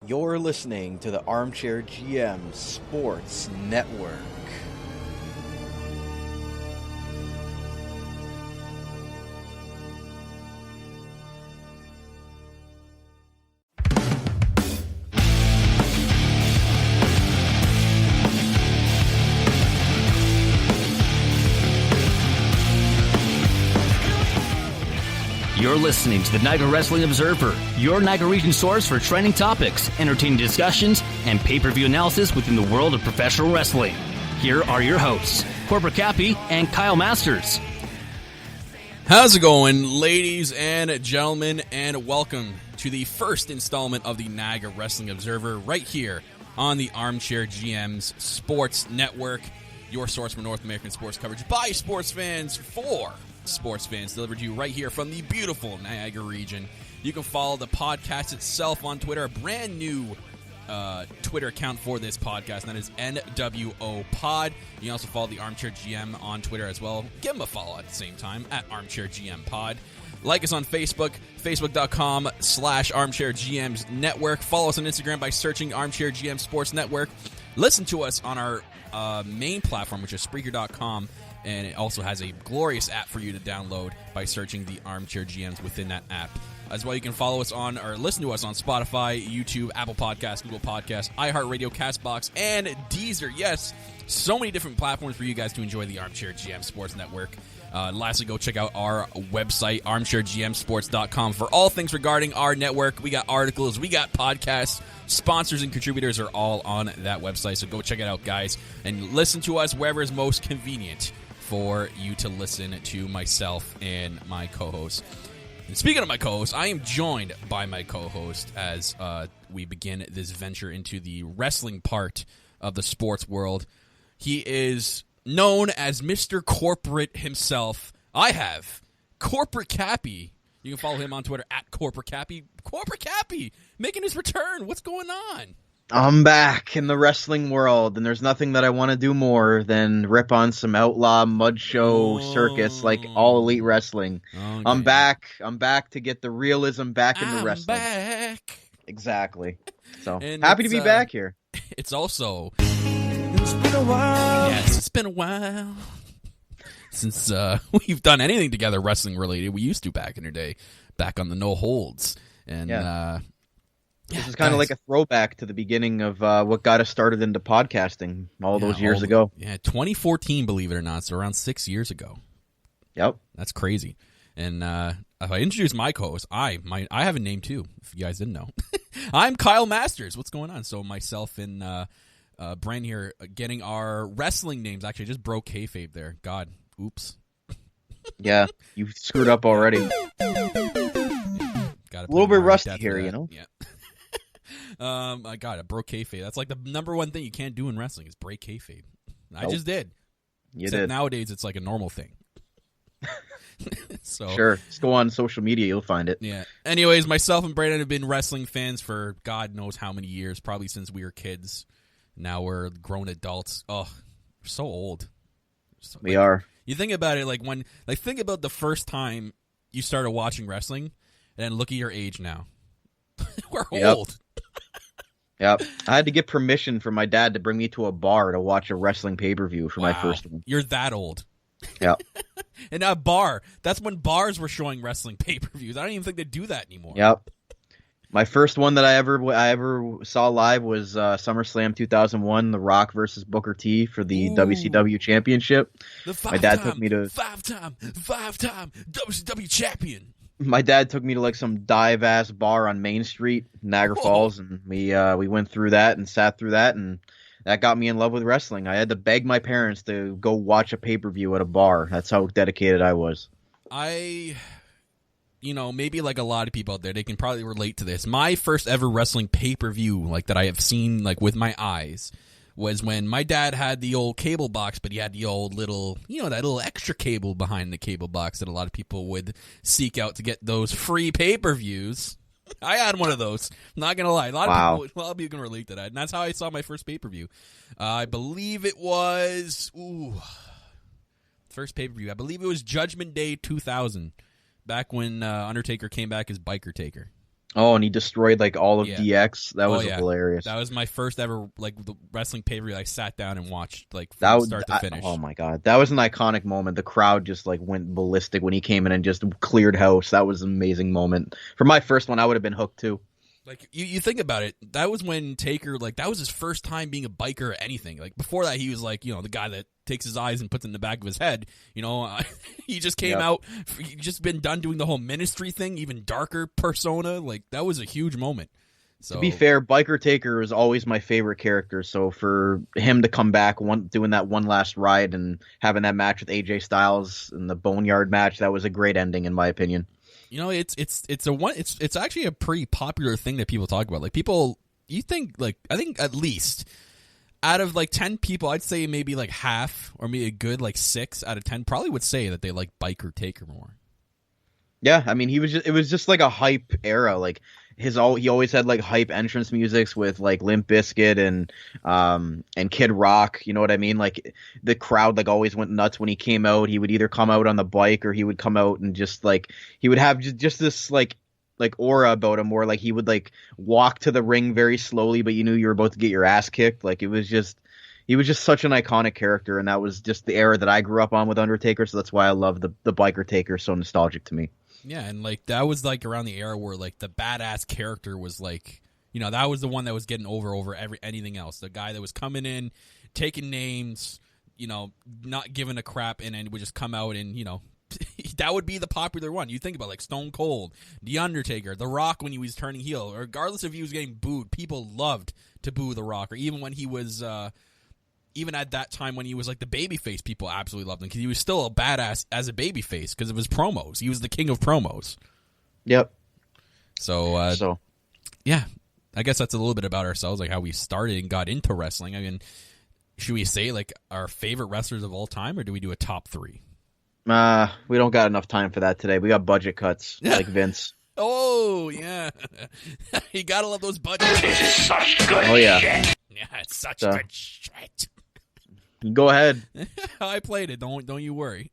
You're listening to the Armchair GM Sports Network. You're listening to the Niagara Wrestling Observer, your Niagara region source for trending topics, entertaining discussions, and pay-per-view analysis within the world of professional wrestling. Here are your hosts, Corporate Cappy and Kyle Masters. How's it going, ladies and gentlemen, and welcome to the first installment of the Niagara Wrestling Observer right here on the Armchair GM's Sports Network, your source for North American sports coverage by sports fans for sports fans, delivered to you right here from the beautiful Niagara region. You can follow the podcast itself on Twitter, a brand new Twitter account for this podcast, and that is NWO Pod. You can also follow the Armchair GM on Twitter as well. Give them a follow at the same time, at Armchair GM Pod. Like us on Facebook, facebook.com/Armchair GM's Network. Follow us on Instagram by searching Armchair GM Sports Network. Listen to us on our main platform, which is Spreaker.com. And it also has a glorious app for you to download by searching the Armchair GMs within that app. As well, you can follow us on, or listen to us on Spotify, YouTube, Apple Podcasts, Google Podcasts, iHeartRadio, CastBox, and Deezer. Yes, so many different platforms for you guys to enjoy the Armchair GM Sports Network. Lastly, go check out our website, armchairgmsports.com, for all things regarding our network. We got articles, we got podcasts, sponsors and contributors are all on that website. So go check it out, guys, and listen to us wherever is most convenient for you to listen to myself and my co-host. And speaking of my co-host, I am joined by my co-host as we begin this venture into the wrestling part of the sports world. He is known as Mr. Corporate himself. I have Corporate Cappy. You can follow him on Twitter at Corporate Cappy. Corporate Cappy making his return. What's going on? I'm back in the wrestling world, and there's nothing that I want to do more than rip on some outlaw mud show circus like All Elite Wrestling. Okay. I'm back to get the realism back into wrestling. Back. Exactly. So And happy to be back here. It's also... It's been a while. Yes, it's been a while since we've done anything together wrestling related. We used to back in the day, back on the No Holds. And... This is kind of like a throwback to the beginning of what got us started into podcasting all those years ago. Yeah, 2014, believe it or not, so around 6 years ago. Yep. That's crazy. And if I introduce my co-host, I have a name too, if you guys didn't know. I'm Kyle Masters. What's going on? So myself and Brent here getting our wrestling names. Actually, I just broke kayfabe there. God, oops. Yeah, you screwed up already. A little bit rusty here, you know? Yeah. I got it. Broke kayfabe. That's like the number one thing you can't do in wrestling is break kayfabe. I just did. You did. Nowadays, it's like a normal thing. So sure. Just go on social media. You'll find it. Yeah. Anyways, myself and Brandon have been wrestling fans for God knows how many years, probably since we were kids. Now we're grown adults. Oh, we're so old. We are. You think about it, think about the first time you started watching wrestling, and then look at your age now. We're old. Yep. I had to get permission from my dad to bring me to a bar to watch a wrestling pay-per-view for my first one. You're that old. Yep. And a bar. That's when bars were showing wrestling pay-per-views. I don't even think they do that anymore. Yep. My first one that I ever saw live was SummerSlam 2001, The Rock versus Booker T for the WCW Championship. My dad took me to five-time WCW champion. My dad took me to like some dive-ass bar on Main Street, Niagara Falls, and we went through that and sat through that, and that got me in love with wrestling. I had to beg my parents to go watch a pay-per-view at a bar. That's how dedicated I was. Maybe like a lot of people out there, they can probably relate to this. My first ever wrestling pay-per-view, like that I have seen like with my eyes, was when my dad had the old cable box, but he had the old little, that little extra cable behind the cable box that a lot of people would seek out to get those free pay-per-views. I had one of those. Not going to lie. A lot of people can relate to that. And that's how I saw my first pay-per-view. I believe it was, first pay-per-view. I believe it was Judgment Day 2000, back when Undertaker came back as Biker Taker. Oh, and he destroyed like all of Yeah. DX. That was Yeah. hilarious. That was my first ever like the wrestling pay-per-view I sat down and watched like That from was, start to finish. oh my god, that was an iconic moment. The crowd just like went ballistic when he came in and just cleared house. That was an amazing moment. For my first one, I would have been hooked too. Like you think about it, that was when Taker, like that was his first time being a biker or anything. Like before that, he was like, you know, the guy that takes his eyes and puts it in the back of his head. You know, he just came out, he just been done doing the whole ministry thing, even darker persona. Like that was a huge moment. So To be fair, Biker Taker is always my favorite character. So for him to come back, doing that one last ride and having that match with AJ Styles in the Boneyard match, that was a great ending in my opinion. you know, it's actually a pretty popular thing that people talk about. Like people, you think like I think at least out of like 10 people, I'd say maybe like half or maybe a good like 6 out of 10 probably would say that they like Biker Taker more. Yeah, I mean, it was just like a hype era. Like he always had like hype entrance musics with like Limp Bizkit and Kid Rock. You know what I mean? Like the crowd like always went nuts when he came out. He would either come out on the bike or he would come out and just like he would have just this like aura about him, where like he would like walk to the ring very slowly, but you knew you were about to get your ass kicked. Like he was just such an iconic character, and that was just the era that I grew up on with Undertaker. So that's why I love the Biker Taker. So nostalgic to me. Yeah, and like that was like around the era where like the badass character was like, you know, that was the one that was getting over anything else. The guy that was coming in, taking names, you know, not giving a crap, and then would just come out and, you know, that would be the popular one. You think about like Stone Cold, The Undertaker, The Rock when he was turning heel. Regardless if he was getting booed, people loved to boo The Rock. Or even when he was even at that time when he was like the babyface, people absolutely loved him because he was still a badass as a babyface because of his promos. He was the king of promos. Yep. So yeah, I guess that's a little bit about ourselves, like how we started and got into wrestling. I mean, should we say like our favorite wrestlers of all time, or do we do a top 3? We don't got enough time for that today. We got budget cuts like Vince. Oh yeah, you gotta love those budgets. This is such good yeah. Yeah, it's such good shit. Go ahead. I played it. Don't you worry.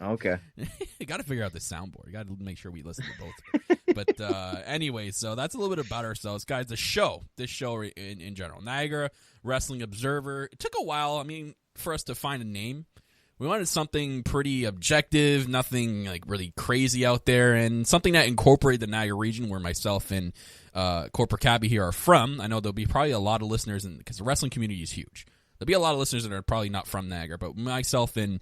Okay. You got to figure out the soundboard. You got to make sure we listen to both. But anyway, so that's a little bit about ourselves, guys. This show in general, Niagara Wrestling Observer. It took a while. I mean, for us to find a name. We wanted something pretty objective, nothing like really crazy out there, and something that incorporated the Niagara region where myself and Corporate Cappy here are from. I know there'll be probably a lot of listeners, because the wrestling community is huge. There'll be a lot of listeners that are probably not from Niagara, but myself and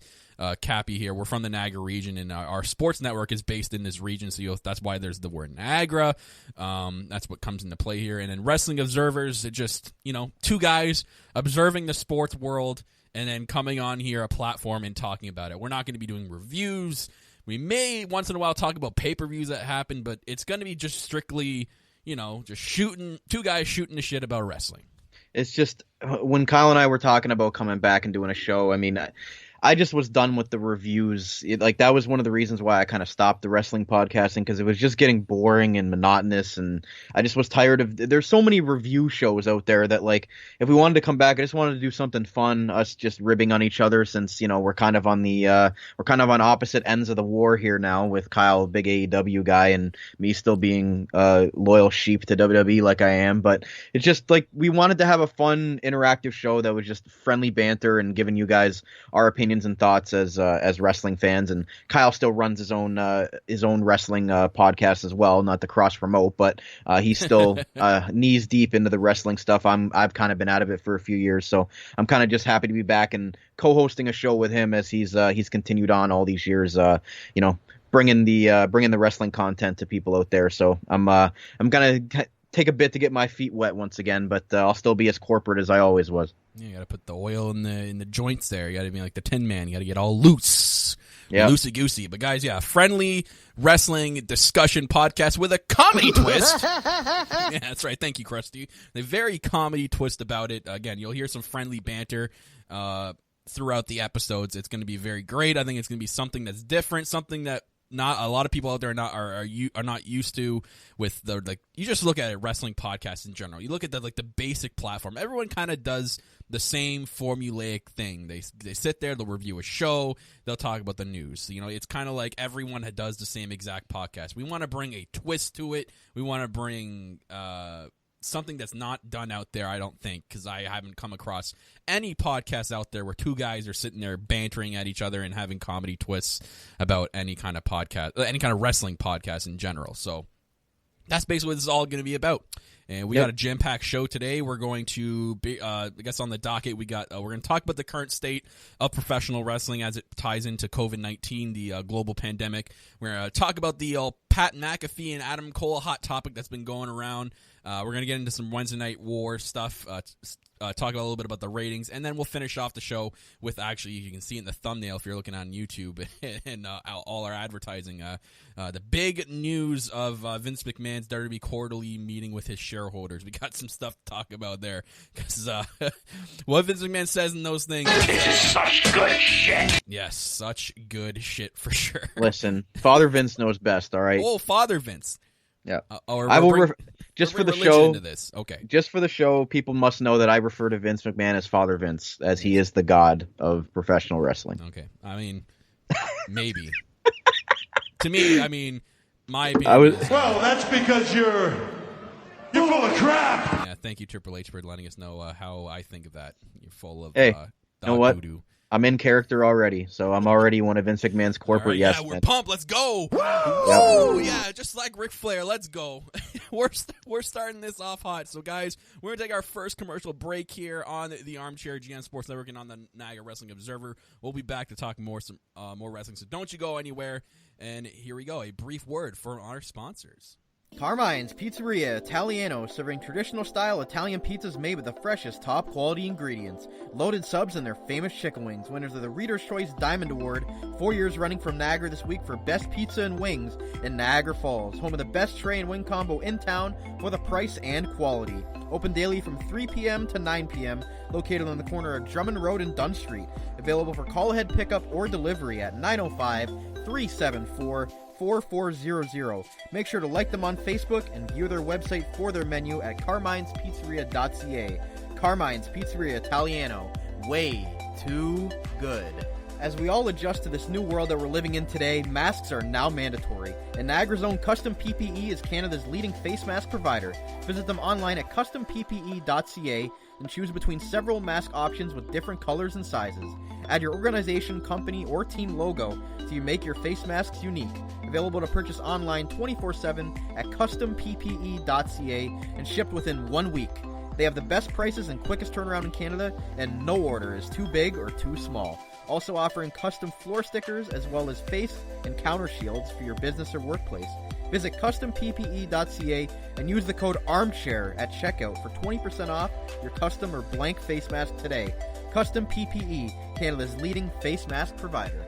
Cappy here, we're from the Niagara region, and our sports network is based in this region, so that's why there's the word Niagara. That's what comes into play here. And then Wrestling Observers, it just, you know, 2 guys observing the sports world and then coming on here, a platform, and talking about it. We're not going to be doing reviews. We may once in a while talk about pay-per-views that happen, but it's going to be just strictly, you know, just 2 guys shooting the shit about wrestling. It's just when Kyle and I were talking about coming back and doing a show, I mean, I just was done with the reviews. Like that was one of the reasons why I kind of stopped the wrestling podcasting, because it was just getting boring and monotonous, and I just was tired of. There's so many review shows out there that, like, if we wanted to come back, I just wanted to do something fun. Us just ribbing on each other, since, you know, we're kind of on opposite ends of the war here now, with Kyle, a big AEW guy, and me still being loyal sheep to WWE like I am. But it's just like we wanted to have a fun, interactive show that was just friendly banter and giving you guys our opinions and thoughts as wrestling fans. And Kyle still runs his own wrestling podcast as well, not to cross promote, but he's still knees deep into the wrestling stuff. I've kind of been out of it for a few years, so I'm kind of just happy to be back and co-hosting a show with him as he's continued on all these years, you know, bringing the wrestling content to people out there. So I'm gonna take a bit to get my feet wet once again, but I'll still be as corporate as I always was. Yeah, you got to put the oil in the joints there. You got to be like the Tin Man. You got to get all loose, loosey goosey. But guys, yeah, friendly wrestling discussion podcast with a comedy twist. Yeah, that's right. Thank you, Krusty. The very comedy twist about it. Again, you'll hear some friendly banter throughout the episodes. It's going to be very great. I think it's going to be something that's different, something that not a lot of people out there are not used to with the like. You just look at a wrestling podcast in general. You look at the basic platform. Everyone kind of does the same formulaic thing. They sit there, they'll review a show, they'll talk about the news. You know, it's kind of like everyone does the same exact podcast. We want to bring a twist to it. We want to bring something that's not done out there, I don't think, because I haven't come across any podcasts out there where two guys are sitting there bantering at each other and having comedy twists about any kind of podcast, any kind of wrestling podcast in general. So that's basically what this is all going to be about. And we got a jam-packed show today. We're going to be, I guess on the docket, we're going to talk about the current state of professional wrestling as it ties into COVID-19, the global pandemic. We're going to talk about the Pat McAfee and Adam Cole hot topic that's been going around. We're going to get into some Wednesday Night War stuff, talk a little bit about the ratings, and then we'll finish off the show with, actually, you can see in the thumbnail if you're looking on YouTube and all our advertising, the big news of Vince McMahon's WWE quarterly meeting with his shareholders. We got some stuff to talk about there, because what Vince McMahon says in those things. This is such good shit. Yes, such good shit for sure. Listen, Father Vince knows best, all right? Oh, Father Vince. Yeah. I will just for the show. Into this. Okay. Just for the show, people must know that I refer to Vince McMahon as Father Vince, as he is the god of professional wrestling. Okay. I mean, maybe. To me, I mean, my opinion. Well, that's because you're full of crap. Yeah. Thank you, Triple H, for letting us know how I think of that. You're full of. Hey, you know what? Voodoo. I'm in character already, so I'm already one of Vince McMahon's corporate yes men. Yeah, we're pumped. Let's go. Woo! Yeah, just like Ric Flair. Let's go. We're starting this off hot. So, guys, we're going to take our first commercial break here on the Armchair GM Sports Network and on the Niagara Wrestling Observer. We'll be back to talk more wrestling, so don't you go anywhere. And here we go, a brief word for our sponsors. Carmine's Pizzeria Italiano, serving traditional-style Italian pizzas made with the freshest, top-quality ingredients. Loaded subs and their famous chicken wings. Winners of the Reader's Choice Diamond Award, 4 years running from Niagara this week for Best Pizza and Wings in Niagara Falls. Home of the best tray and wing combo in town for the price and quality. Open daily from 3 p.m. to 9 p.m., located on the corner of Drummond Road and Dunn Street. Available for call-ahead pickup or delivery at 905-374-4400. Make sure to like them on Facebook and view their website for their menu at carmine'spizzeria.ca. Carmine's Pizzeria Italiano. Way too good. As we all adjust to this new world that we're living in today, masks are now mandatory. And Niagara's own Custom PPE is Canada's leading face mask provider. Visit them online at customppe.ca and choose between several mask options with different colors and sizes. Add your organization, company, or team logo so you make your face masks unique. Available to purchase online 24/7 at customppe.ca and shipped within 1 week. They have the best prices and quickest turnaround in Canada, and no order is too big or too small. Also offering custom floor stickers as well as face and counter shields for your business or workplace. Visit customppe.ca and use the code ARMCHAIR at checkout for 20% off your custom or blank face mask today. Custom PPE, Canada's leading face mask provider.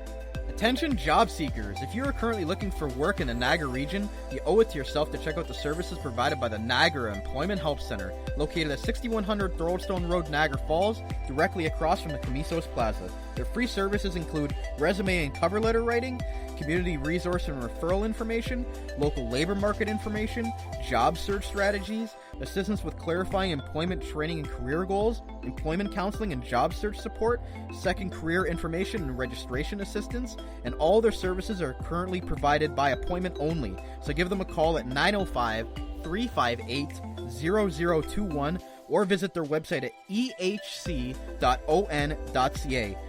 Attention job seekers, if you are currently looking for work in the Niagara region, you owe it to yourself to check out the services provided by the Niagara Employment Help Center, located at 6100 Thoroldstone Road, Niagara Falls, directly across from the Camisos Plaza. Their free services include resume and cover letter writing, community resource and referral information, local labor market information, job search strategies, assistance with clarifying employment training and career goals, employment counseling and job search support, second career information and registration assistance, and all their services are currently provided by appointment only. So give them a call at 905-358-0021 or visit their website at ehc.on.ca,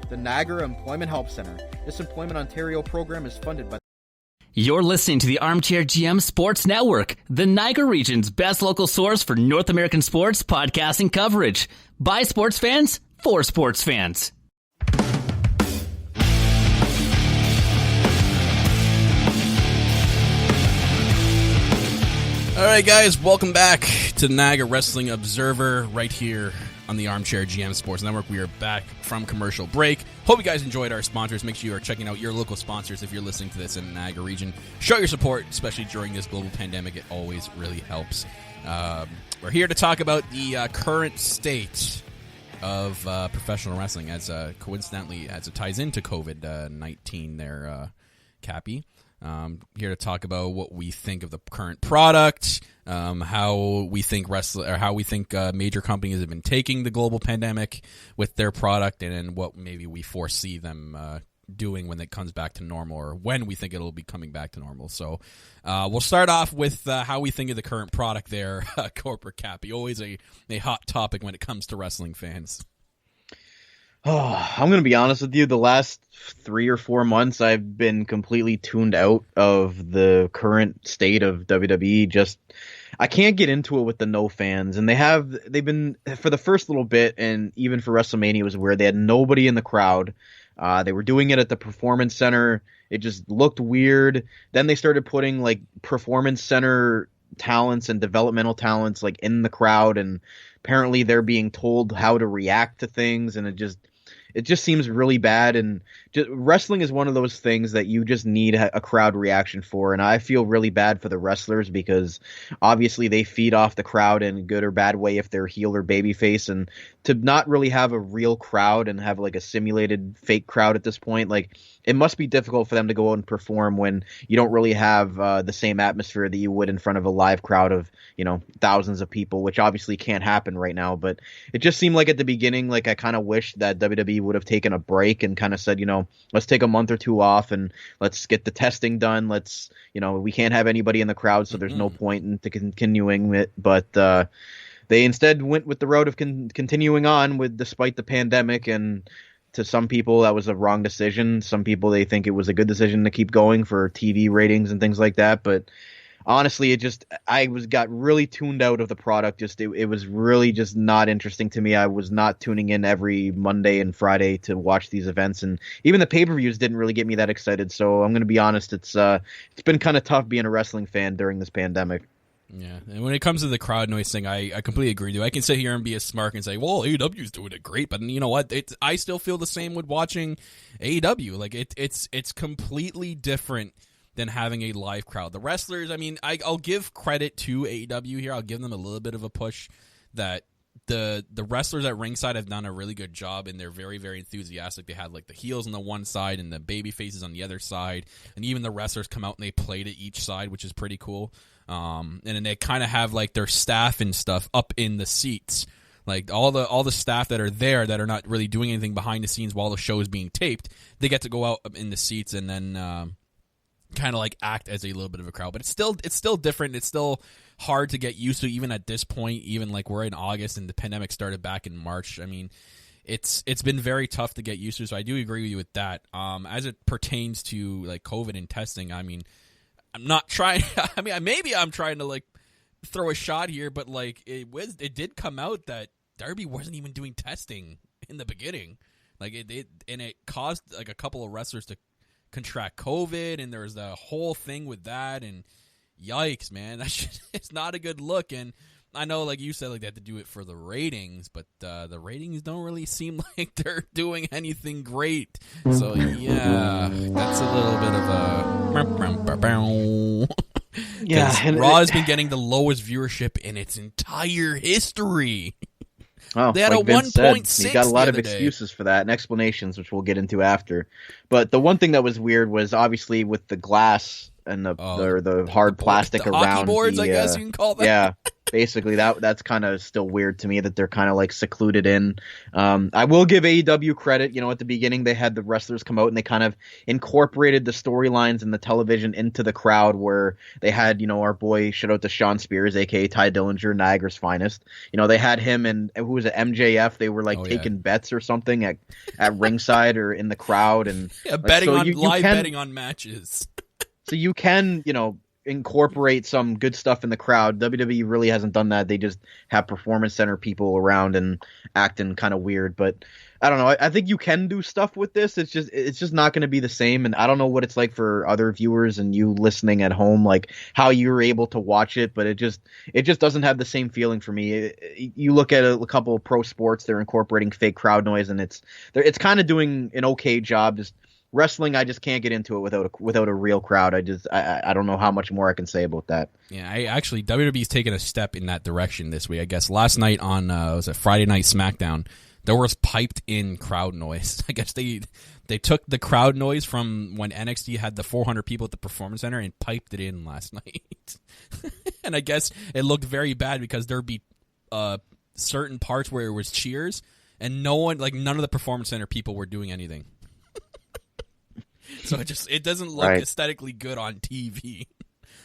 the Niagara Employment Help Center. This Employment Ontario program is funded by You're listening to the Armchair GM Sports Network, the Niagara region's best local source for North American sports podcasting coverage. By sports fans, for sports fans. All right, guys, welcome back to the Niagara Wrestling Observer right here on the Armchair GM Sports Network. We are back from commercial break. Hope you guys enjoyed our sponsors. Make sure you are checking out your local sponsors if you're listening to this in the Niagara region. Show your support, especially during this global pandemic. It always really helps. We're here to talk about the current state of professional wrestling, as coincidentally, as it ties into COVID-19 there, Cappy. Here to talk about what we think of the current product, how we think major companies have been taking the global pandemic with their product, and what maybe we foresee them doing when it comes back to normal, or when we think it'll be coming back to normal. So we'll start off with how we think of the current product there, Corporate Cappy. Always a hot topic when it comes to wrestling fans. Oh, I'm going to be honest with you. The last 3 or 4 months, I've been completely tuned out of the current state of WWE. I can't get into it with the no fans. And they've been, for the first little bit, and even for WrestleMania, it was weird. They had nobody in the crowd. They were doing it at the Performance Center. It just looked weird. Then they started putting like Performance Center talents and developmental talents like in the crowd, and apparently they're being told how to react to things, and it just seems really bad. And wrestling is one of those things that you just need a crowd reaction for, and I feel really bad for the wrestlers because obviously they feed off the crowd in a good or bad way if they're heel or babyface, and to not really have a real crowd and have like a simulated fake crowd at this point, like it must be difficult for them to go out and perform when you don't really have the same atmosphere that you would in front of a live crowd of, thousands of people, which obviously can't happen right now. But it just seemed like at the beginning, like I kind of wish that WWE would have taken a break and kind of said, let's take a month or two off and let's get the testing done. Let's, we can't have anybody in the crowd, so there's no point in continuing it. But they instead went with the road of continuing on despite the pandemic, and to some people that was a wrong decision. Some people, they think it was a good decision to keep going for TV ratings and things like that. But honestly, got really tuned out of the product. It was really just not interesting to me. I was not tuning in every Monday and Friday to watch these events, and even the pay-per-views didn't really get me that excited. So I'm going to be honest, it's been kind of tough being a wrestling fan during this pandemic. Yeah, and when it comes to the crowd noise thing, I completely agree with you. I can sit here and be a smart and say, well, AEW's doing it great, but you know what? I still feel the same with watching AEW. Like, it's completely different than having a live crowd. The wrestlers, I mean, I'll give credit to AEW here. I'll give them a little bit of a push that the wrestlers at ringside have done a really good job, and they're very, very enthusiastic. They had like the heels on the one side and the baby faces on the other side, and even the wrestlers come out and they play to each side, which is pretty cool. And then they kind of have like their staff and stuff up in the seats, like all the staff that are there that are not really doing anything behind the scenes while the show is being taped. They get to go out in the seats and then kind of like act as a little bit of a crowd. But it's still different. It's still hard to get used to, even at this point. Even like we're in August and the pandemic started back in March. I mean, it's been very tough to get used to. So I do agree with you with that. As it pertains to like COVID and testing, I mean, I'm not trying. I mean, maybe I'm trying to like throw a shot here, but like it did come out that Darby wasn't even doing testing in the beginning. Like it caused like a couple of wrestlers to contract COVID, and there was the whole thing with that. And yikes, man, it's not a good look. And I know, like you said, like they have to do it for the ratings, but the ratings don't really seem like they're doing anything great. So yeah, that's a little bit of a yeah. And Raw has been getting the lowest viewership in its entire history. Oh, they had like a Vince 1.6. said, you got a lot of excuses for that and explanations, which we'll get into after. But the one thing that was weird was obviously with the glass and the hard plastic the around hockey boards, the, I guess you can call them. Yeah, basically that's kind of still weird to me that they're kind of like secluded in. I will give AEW credit. At the beginning they had the wrestlers come out and they kind of incorporated the storylines and the television into the crowd, where they had our boy, shout out to Sean Spears, aka Ty Dillinger, Niagara's finest. They had him and who was it, MJF. They were like taking bets or something at ringside or in the crowd, and betting on betting on matches. So you can, incorporate some good stuff in the crowd. WWE really hasn't done that. They just have Performance Center people around and acting kind of weird. But I don't know. I think you can do stuff with this. It's just not going to be the same. And I don't know what it's like for other viewers and you listening at home, like how you're able to watch it. But it just doesn't have the same feeling for me. You look at a couple of pro sports, they're incorporating fake crowd noise, and it's kind of doing an okay job. Just wrestling, I just can't get into it without a real crowd. I don't know how much more I can say about that. Yeah, WWE's taken a step in that direction this week. I guess last night on was it Friday Night SmackDown, there was piped in crowd noise. I guess they took the crowd noise from when NXT had the 400 people at the Performance Center and piped it in last night. And I guess it looked very bad because there'd be certain parts where it was cheers and none of the Performance Center people were doing anything. So it doesn't look aesthetically good on TV.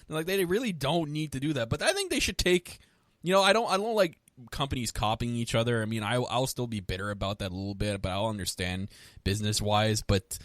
Like, they really don't need to do that. But I think they should take, I don't like companies copying each other. I mean, I'll still be bitter about that a little bit, but I'll understand business-wise. But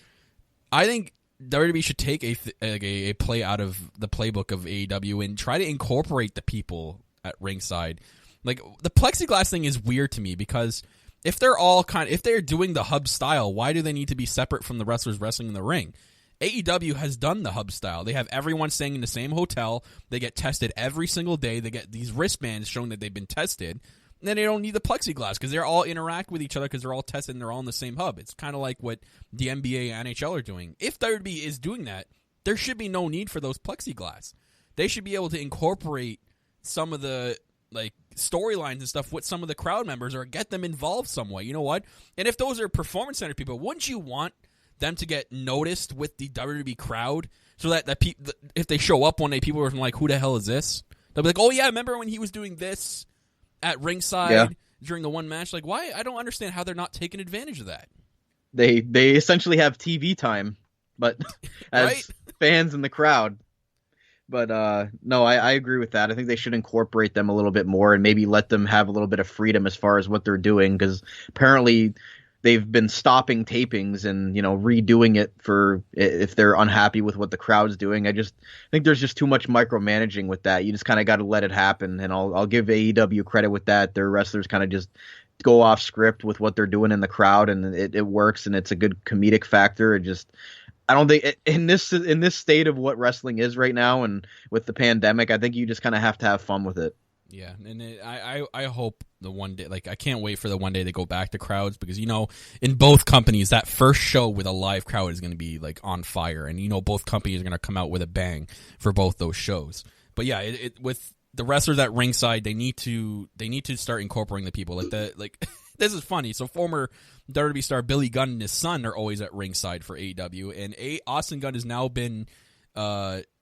I think WWE should take a play out of the playbook of AEW and try to incorporate the people at ringside. Like, the plexiglass thing is weird to me because if they're doing the hub style, why do they need to be separate from the wrestlers wrestling in the ring? AEW has done the hub style. They have everyone staying in the same hotel. They get tested every single day. They get these wristbands showing that they've been tested. And then they don't need the plexiglass because they're all interact with each other because they're all tested and they're all in the same hub. It's kind of like what the NBA and NHL are doing. If WWE is doing that, there should be no need for those plexiglass. They should be able to incorporate some of the storylines and stuff with some of the crowd members or get them involved some way. You know what? And if those are Performance Center people, wouldn't you want them to get noticed with the WWE crowd so that if they show up one day, people are like, who the hell is this? They'll be like, oh yeah, remember when he was doing this at ringside during the one match? Like, why? I don't understand how they're not taking advantage of that. They essentially have TV time, but as fans in the crowd. But no, I agree with that. I think they should incorporate them a little bit more and maybe let them have a little bit of freedom as far as what they're doing, because apparently they've been stopping tapings and, redoing it for if they're unhappy with what the crowd's doing. I think there's just too much micromanaging with that. You just kind of got to let it happen, and I'll give AEW credit with that. Their wrestlers kind of just go off script with what they're doing in the crowd, and it works, and it's a good comedic factor. I don't think in this state of what wrestling is right now and with the pandemic, I think you just kind of have to have fun with it. Yeah, and I hope the one day, I can't wait for the one day they go back to crowds because, in both companies, that first show with a live crowd is going to be, on fire. And, both companies are going to come out with a bang for both those shows. But, yeah, with the wrestlers at ringside, they need to start incorporating the people. This is funny. So, former WWE star Billy Gunn and his son are always at ringside for AEW. And Austin Gunn has now been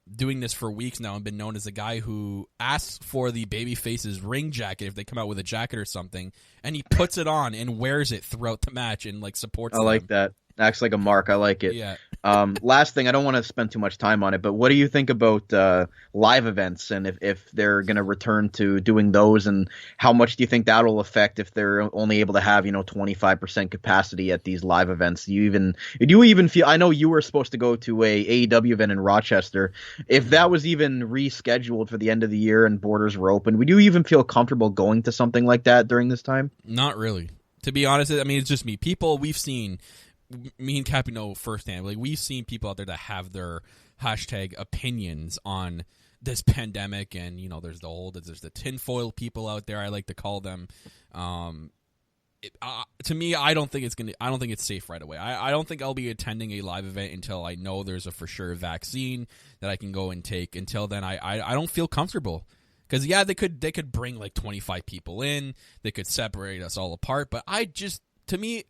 doing this for weeks now and been known as the guy who asks for the babyface's ring jacket if they come out with a jacket or something, and he puts it on and wears it throughout the match and supports them. I like that. Acts like a mark. I like it. Yeah. Last thing, I don't want to spend too much time on it, but what do you think about live events and if they're going to return to doing those, and how much do you think that'll affect if they're only able to have 25% capacity at these live events? Do you even feel? I know you were supposed to go to a AEW event in Rochester. If that was even rescheduled for the end of the year and borders were open, would you even feel comfortable going to something like that during this time? Not really. To be honest, I mean, it's just me. People we've seen. Me and Cappy know firsthand. We've seen people out there that have their hashtag opinions on this pandemic, and there's the tinfoil people out there. I like to call them. To me, I don't think it's safe right away. I don't think I'll be attending a live event until I know there's a for sure vaccine that I can go and take. Until then, I don't feel comfortable. Because they could bring 25 people in. They could separate us all apart. But to me.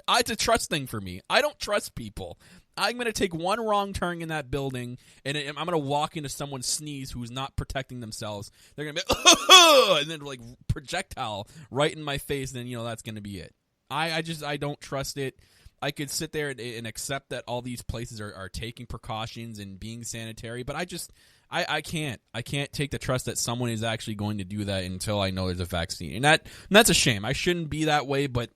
It's a trust thing for me. I don't trust people. I'm going to take one wrong turn in that building, and I'm going to walk into someone's sneeze who's not protecting themselves. They're going to be, and then projectile right in my face, and then, that's going to be it. I don't trust it. I could sit there and accept that all these places are taking precautions and being sanitary, but I can't take the trust that someone is actually going to do that until I know there's a vaccine. And that's a shame. I shouldn't be that way, but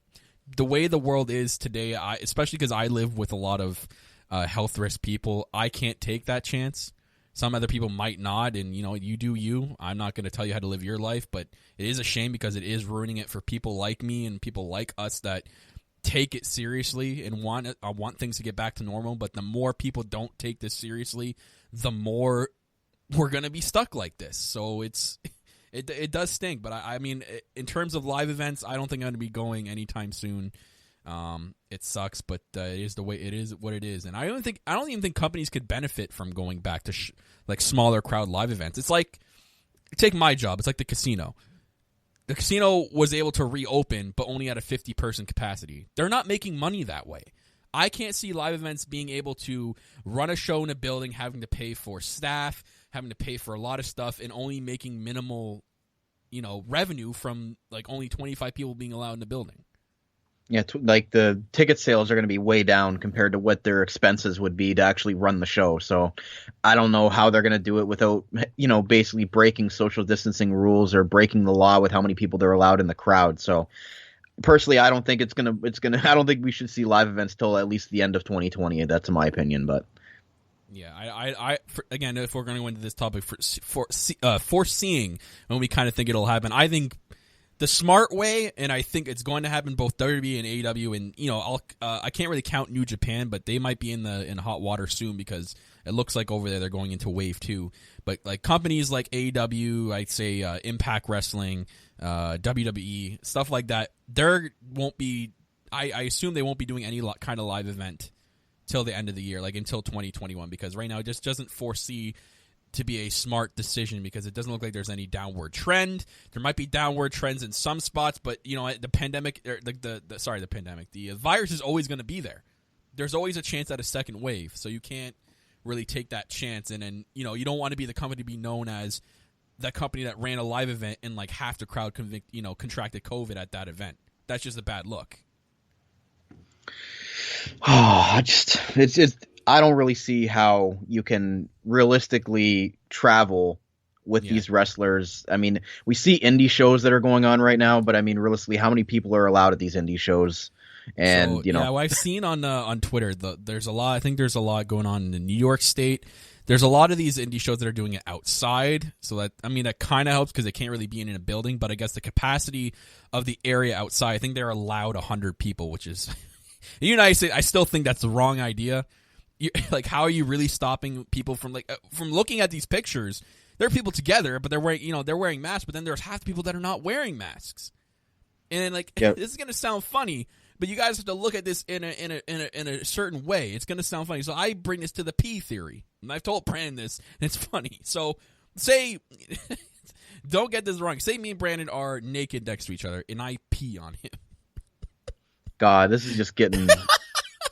the way the world is today, especially because I live with a lot of health risk people, I can't take that chance. Some other people might not, and you do you. I'm not going to tell you how to live your life, but it is a shame because it is ruining it for people like me and people like us that take it seriously and want things to get back to normal. But the more people don't take this seriously, the more we're going to be stuck like this. So It does stink, but I mean, in terms of live events, I don't think I'm going to be going anytime soon. It sucks, but it is the way it is. What it is, and I don't even think companies could benefit from going back to smaller crowd live events. It's like take my job. It's like the casino. the casino was able to reopen, but only at a 50-person capacity. They're not making money that way. I can't see live events being able to run a show in a building, having to pay for staff, having to pay for a lot of stuff, and only making minimal, revenue from like only 25 people being allowed in the building. Yeah, like the ticket sales are going to be way down compared to what their expenses would be to actually run the show. So I don't know how they're going to do it without, basically breaking social distancing rules or breaking the law with how many people they're allowed in the crowd. So personally, I don't think I don't think we should see live events till at least the end of 2020. That's my opinion, but. Yeah, again, if we're going to go into this topic foreseeing when we kind of think it'll happen, I think the smart way, and I think it's going to happen, both WWE and AEW, and I can't really count New Japan, but they might be in hot water soon because it looks like over there they're going into wave 2. But like companies like AEW, I'd say Impact Wrestling, WWE, stuff like that, there won't be. I assume they won't be doing any kind of live event till the end of the year, like until 2021, because right now it just doesn't foresee to be a smart decision because it doesn't look like there's any downward trend. There might be downward trends in some spots, but the pandemic, the virus is always going to be there. There's always a chance at a second wave, so you can't really take that chance. And then you don't want to be the company to be known as that company that ran a live event and like half the crowd contracted COVID at that event. That's just a bad look. Oh, I don't really see how you can realistically travel with these wrestlers. I mean, we see indie shows that are going on right now, but I mean, realistically, how many people are allowed at these indie shows? And well, I've seen on Twitter there's a lot. I think there's a lot going on in New York State. There's a lot of these indie shows that are doing it outside, so that kind of helps because they can't really be in a building. But I guess the capacity of the area outside, I think they're allowed 100 people, which is. In the United States, I still think that's the wrong idea. How are you really stopping people from looking at these pictures? There are people together, but they're wearing masks. But then there's half the people that are not wearing masks. And This is gonna sound funny, but you guys have to look at this in a certain way. It's gonna sound funny. So I bring this to the pee theory, and I've told Brandon this, and it's funny. So say, don't get this wrong. Say me and Brandon are naked next to each other, and I pee on him. God, this is just getting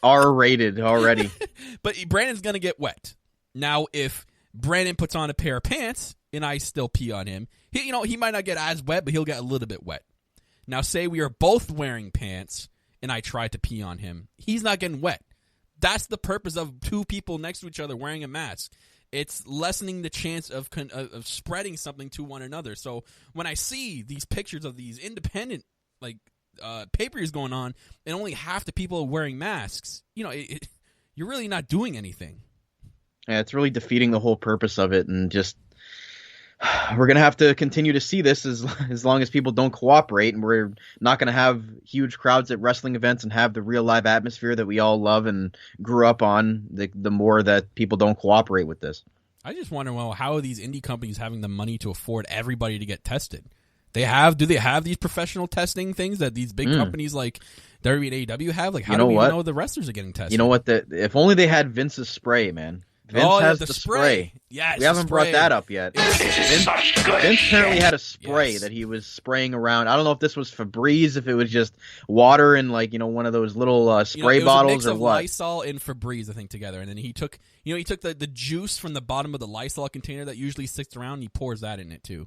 R-rated already. But Brandon's going to get wet. Now, if Brandon puts on a pair of pants and I still pee on him, he might not get as wet, but he'll get a little bit wet. Now, say we are both wearing pants and I try to pee on him. He's not getting wet. That's the purpose of two people next to each other wearing a mask. It's lessening the chance of spreading something to one another. So when I see these pictures of these independent, pay-per-views going on and only half the people are wearing masks, you're really not doing anything. Yeah, it's really defeating the whole purpose of it, and just we're gonna have to continue to see this as long as people don't cooperate, and we're not gonna have huge crowds at wrestling events and have the real live atmosphere that we all love and grew up on. The more that people don't cooperate with this, I just wonder, how are these indie companies having the money to afford everybody to get tested? Do they have these professional testing things that these big companies like WWE and AEW have? How do we know the wrestlers are getting tested? You know what? If only they had Vince's spray, man. Vince has the spray. Yes, we haven't brought that up yet. Vince apparently had a spray that he was spraying around. I don't know if this was Febreze, if it was just water in one of those little spray bottles, a mix or of what. Lysol and Febreze, I think, together, and then he took the juice from the bottom of the Lysol container that usually sticks around, and he pours that in it too.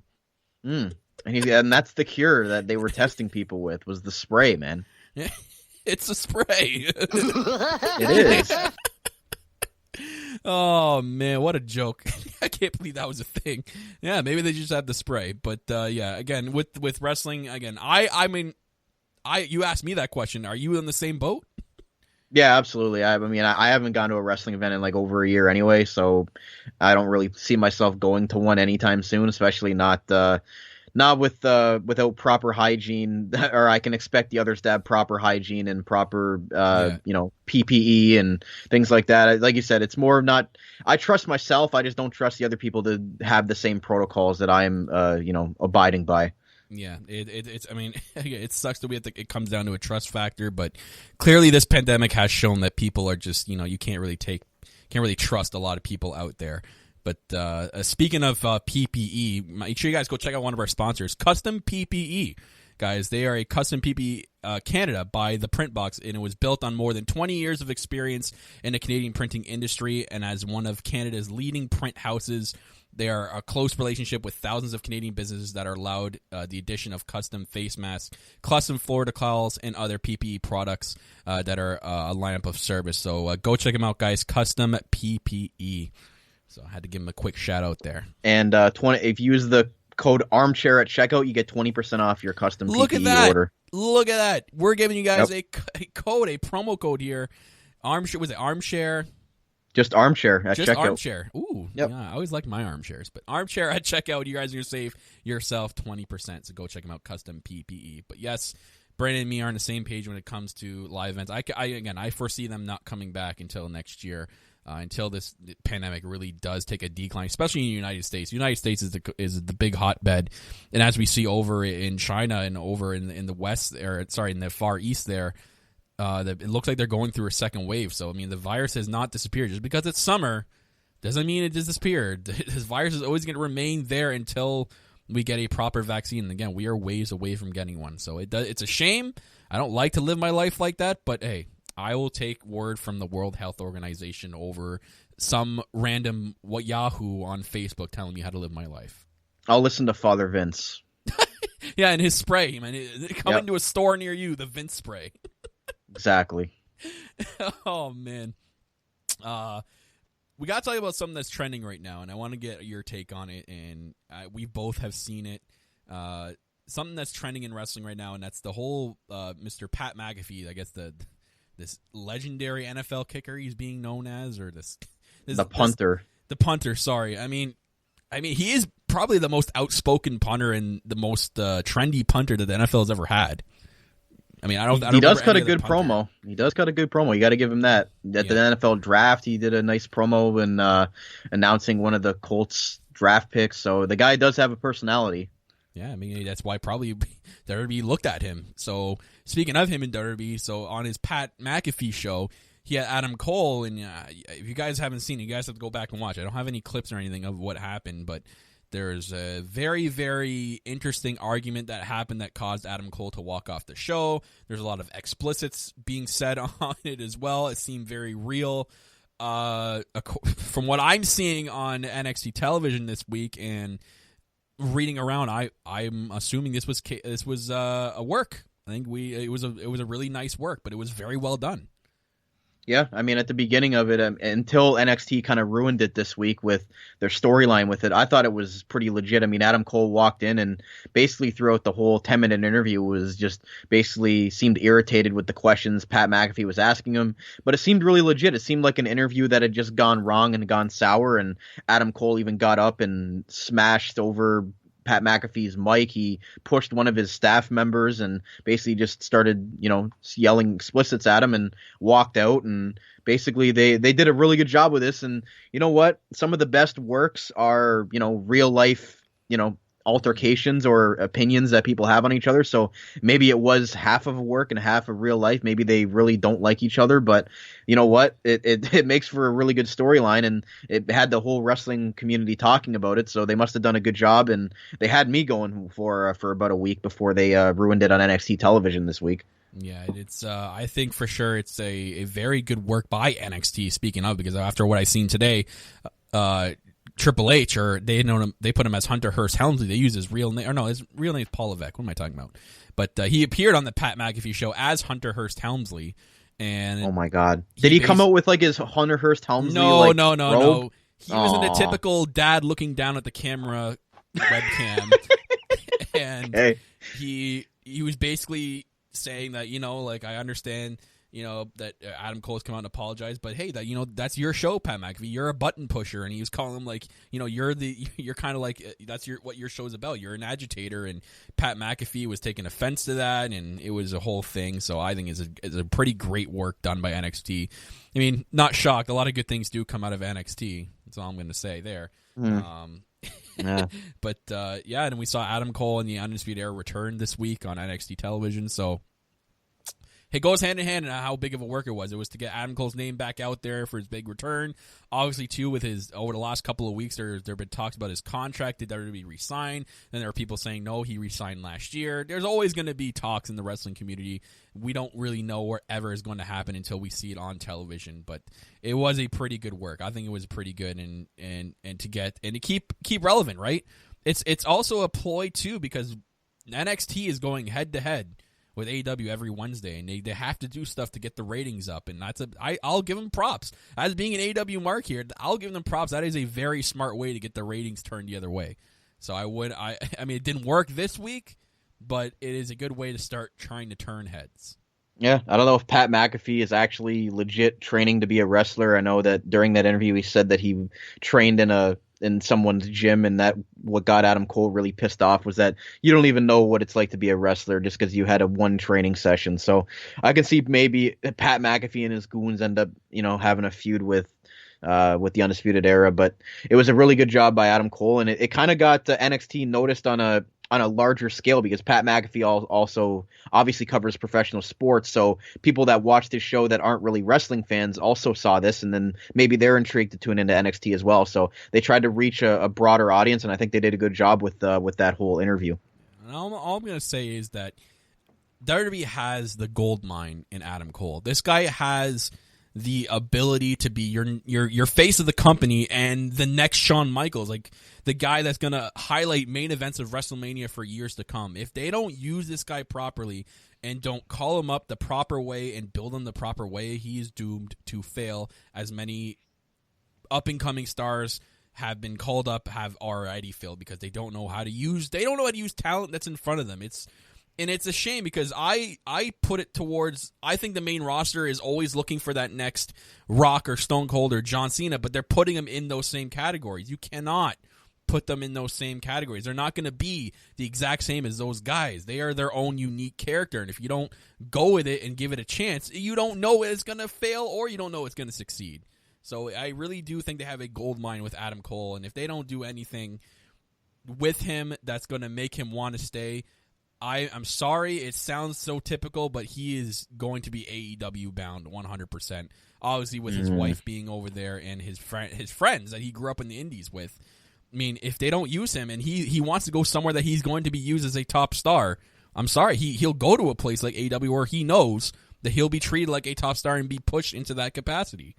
And that's the cure that they were testing people with, was the spray, man. It's a spray. It is. Oh man, what a joke! I can't believe that was a thing. Yeah, maybe they just had the spray, but again, with wrestling, again, you asked me that question. Are you in the same boat? Yeah, absolutely. I haven't gone to a wrestling event in over a year anyway, so I don't really see myself going to one anytime soon, especially not without proper hygiene, or I can expect the others to have proper hygiene and proper PPE and things like that. Like you said, it's more not. I trust myself. I just don't trust the other people to have the same protocols that I'm abiding by. Yeah, it's. I mean, it sucks that it comes down to a trust factor, but clearly this pandemic has shown that people are just you can't really trust a lot of people out there. But speaking of PPE, make sure you guys go check out one of our sponsors, Custom PPE. Guys, they are a custom PPE Canada by The Print Box, and it was built on more than 20 years of experience in the Canadian printing industry, and as one of Canada's leading print houses, they are a close relationship with thousands of Canadian businesses that are allowed the addition of custom face masks, custom floor decals, and other PPE products that are a lineup of service. So go check them out, guys. Custom PPE. So I had to give them a quick shout out there. And if you use the code armchair at checkout, you get 20% off your custom PPE order. Look at that. We're giving you guys a promo code here. Armchair, was it armchair? Just armchair at Just checkout. Armchair. Ooh, yeah, I always like my armchairs. But armchair at checkout, you guys are going to save yourself 20%. So go check them out, Custom PPE. But yes, Brandon and me are on the same page when it comes to live events. I foresee them not coming back until next year. Until this pandemic really does take a decline, especially in the United States. The United States is the big hotbed, and as we see over in China and over in the West, in the Far East there, it looks like they're going through a second wave. So, I mean, the virus has not disappeared. Just because it's summer doesn't mean it disappeared. This virus is always going to remain there until we get a proper vaccine. And again, we are ways away from getting one. So it's a shame. I don't like to live my life like that, but hey, I will take word from the World Health Organization over some random Yahoo on Facebook telling me how to live my life. I'll listen to Father Vince. Yeah, and his spray. Man, come into a store near you, the Vince spray. Exactly. Oh, man. We got to talk about something that's trending right now, and I want to get your take on it, and we both have seen it. Something that's trending in wrestling right now, and that's the whole Mr. Pat McAfee, I guess this legendary NFL kicker he's being known as, or the punter. The punter, sorry. I mean, he is probably the most outspoken punter and the most trendy punter that the NFL has ever had. I mean, he does cut a good promo. He does cut a good promo. You got to give him that. At the NFL draft, he did a nice promo when announcing one of the Colts draft picks. So the guy does have a personality. Yeah, I mean, that's why probably WWE looked at him. So, speaking of him in WWE, so on his Pat McAfee show, he had Adam Cole, and if you guys haven't seen it, you guys have to go back and watch. I don't have any clips or anything of what happened, but there's a very, very interesting argument that happened that caused Adam Cole to walk off the show. There's a lot of explicits being said on it as well. It seemed very real. From what I'm seeing on NXT television this week and reading around, I'm assuming this was a work. I think it was a really nice work, but it was very well done. Yeah, I mean, at the beginning of it, until NXT kind of ruined it this week with their storyline with it, I thought it was pretty legit. I mean, Adam Cole walked in and basically throughout the whole 10-minute interview was just basically seemed irritated with the questions Pat McAfee was asking him, but it seemed really legit. It seemed like an interview that had just gone wrong and gone sour, and Adam Cole even got up and smashed over Pat McAfee's mic. He pushed one of his staff members and basically just started, yelling explicits at him and walked out. And basically they did a really good job with this. And you know what? Some of the best works are, real life, altercations or opinions that people have on each other. So maybe it was half of a work and half of real life. Maybe they really don't like each other, but you know what? It makes for a really good storyline, and it had the whole wrestling community talking about it. So they must have done a good job, and they had me going for about a week before they ruined it on NXT television this week. Yeah, it's. I think for sure it's a very good work by NXT. Speaking of, because after what I've seen today, Triple H, or they put him as Hunter Hearst Helmsley. They use his real name, or no, his real name is Paul Levesque. What am I talking about? But he appeared on the Pat McAfee show as Hunter Hearst Helmsley. And oh my God, did he come out with like his Hunter Hearst Helmsley? No. robe? He was in a typical dad looking down at the camera webcam, and he was basically saying that I understand. That Adam Cole's come out and apologized, but hey, that's your show, Pat McAfee. You're a button pusher, and he was calling him you're kind of like that's what your show's about. You're an agitator, and Pat McAfee was taking offense to that, and it was a whole thing. So I think it's a pretty great work done by NXT. I mean, not shocked. A lot of good things do come out of NXT. That's all I'm going to say there. Yeah. But and we saw Adam Cole and the Undisputed Era return this week on NXT television. So it goes hand in hand in how big of a work it was. It was to get Adam Cole's name back out there for his big return. Obviously, too, with his over the last couple of weeks, there have been talks about his contract. Did WWE re-sign? Then there are people saying no, he re-signed last year. There's always going to be talks in the wrestling community. We don't really know whatever is going to happen until we see it on television. But it was a pretty good work. I think it was pretty good, and to keep relevant, right? It's also a ploy too, because NXT is going head to head with AEW every Wednesday, and they have to do stuff to get the ratings up, and I'll give them props. As being an AEW mark here, I'll give them props. That is a very smart way to get the ratings turned the other way. So I mean, it didn't work this week, but it is a good way to start trying to turn heads. Yeah, I don't know if Pat McAfee is actually legit training to be a wrestler. I know that during that interview he said that he trained in someone's gym, and that what got Adam Cole really pissed off was that you don't even know what it's like to be a wrestler just because you had a one training session. So I can see maybe Pat McAfee and his goons end up, having a feud with the Undisputed Era, but it was a really good job by Adam Cole, and it kind of got NXT noticed on a larger scale, because Pat McAfee also obviously covers professional sports. So people that watch this show that aren't really wrestling fans also saw this, and then maybe they're intrigued to tune into NXT as well. So they tried to reach a broader audience, and I think they did a good job with that whole interview. And all I'm going to say is that WWE has the gold mine in Adam Cole. This guy has the ability to be your face of the company and the next Shawn Michaels, like the guy that's going to highlight main events of WrestleMania for years to come. If they don't use this guy properly and don't call him up the proper way and build him the proper way, he is doomed to fail, as many up-and-coming stars have been called up have already failed because they don't know how to use talent that's in front of them. And it's a shame, because I put it towards, I think the main roster is always looking for that next Rock or Stone Cold or John Cena, but they're putting them in those same categories. You cannot put them in those same categories. They're not going to be the exact same as those guys. They are their own unique character, and if you don't go with it and give it a chance, you don't know it's going to fail or you don't know it's going to succeed. So I really do think they have a gold mine with Adam Cole, and if they don't do anything with him that's going to make him want to stay, I'm sorry, it sounds so typical, but he is going to be AEW bound 100%. Obviously, with his wife being over there and his friends that he grew up in the Indies with. I mean, if they don't use him and he wants to go somewhere that he's going to be used as a top star, I'm sorry, he'll go to a place like AEW where he knows that he'll be treated like a top star and be pushed into that capacity.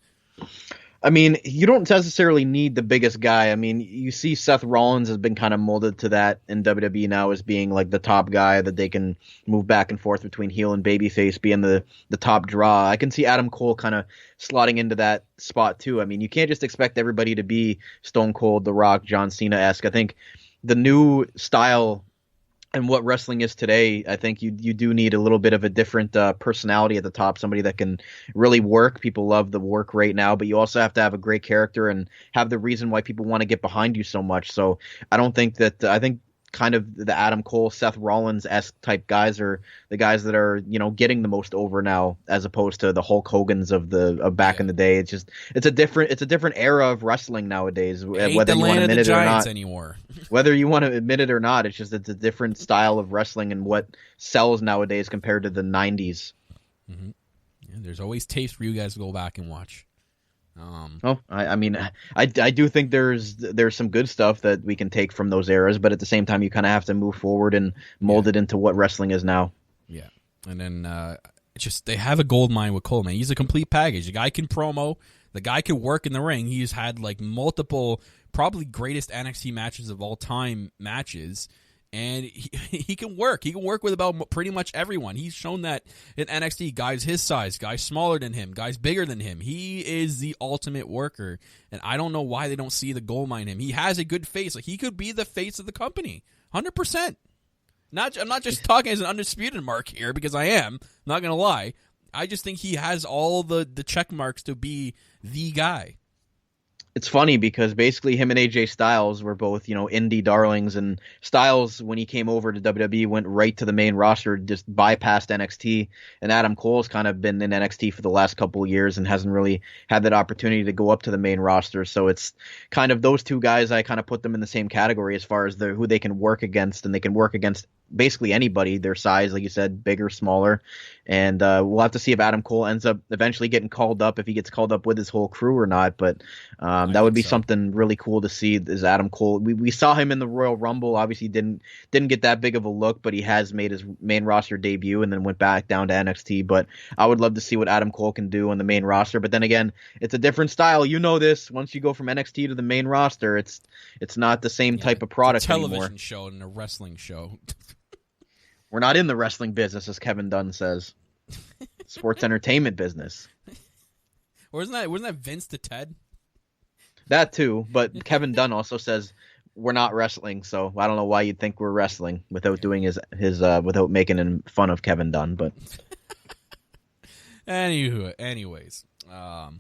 I mean, you don't necessarily need the biggest guy. I mean, you see Seth Rollins has been kind of molded to that in WWE now as being like the top guy that they can move back and forth between heel and babyface, being the top draw. I can see Adam Cole kind of slotting into that spot too. I mean, you can't just expect everybody to be Stone Cold, The Rock, John Cena-esque. I think the new style and what wrestling is today, I think you do need a little bit of a different personality at the top, somebody that can really work. People love the work right now, but you also have to have a great character and have the reason why people want to get behind you so much. So I don't think that I think kind of the Adam Cole, Seth Rollins-esque type guys are the guys that are, getting the most over now, as opposed to the Hulk Hogan's of back in the day. It's a different era of wrestling nowadays, whether you want to admit it or not. Anymore. Whether you want to admit it or not, it's a different style of wrestling and what sells nowadays compared to the 90s. Mm-hmm. Yeah, there's always tapes for you guys to go back and watch. I mean, I do think there's some good stuff that we can take from those eras, but at the same time, you kind of have to move forward and mold it into what wrestling is now. Yeah, and then they have a gold mine with Cole, man. He's a complete package. The guy can promo. The guy can work in the ring. He's had like multiple, probably greatest NXT matches of all time matches. And he can work. He can work with about pretty much everyone. He's shown that in NXT, guys his size, guys smaller than him, guys bigger than him. He is the ultimate worker. And I don't know why they don't see the gold mine in him. He has a good face. Like, he could be the face of the company. 100%. I'm not just talking as an undisputed mark here, because I am. I'm not going to lie. I just think he has all the check marks to be the guy. It's funny because basically him and AJ Styles were both, indie darlings, and Styles, when he came over to WWE, went right to the main roster, just bypassed NXT, and Adam Cole's kind of been in NXT for the last couple of years and hasn't really had that opportunity to go up to the main roster. So it's kind of those two guys, I kind of put them in the same category as far as who they can work against, and they can work against basically anybody their size, like you said, bigger, smaller. And we'll have to see if Adam Cole ends up eventually getting called up, if he gets called up with his whole crew or not. But that would be something really cool to see, is Adam Cole. We saw him in the Royal Rumble. Obviously didn't get that big of a look, but he has made his main roster debut and then went back down to NXT. But I would love to see what Adam Cole can do on the main roster. But then again, it's a different style. You know this. Once you go from NXT to the main roster, it's not the same type of product anymore. It's a television anymore. show and a wrestling show. We're not in the wrestling business, as Kevin Dunn says. Sports entertainment business. Wasn't that Vince to Ted? That too, but Kevin Dunn also says we're not wrestling, so I don't know why you'd think we're wrestling without doing his without making fun of Kevin Dunn. But anyways, I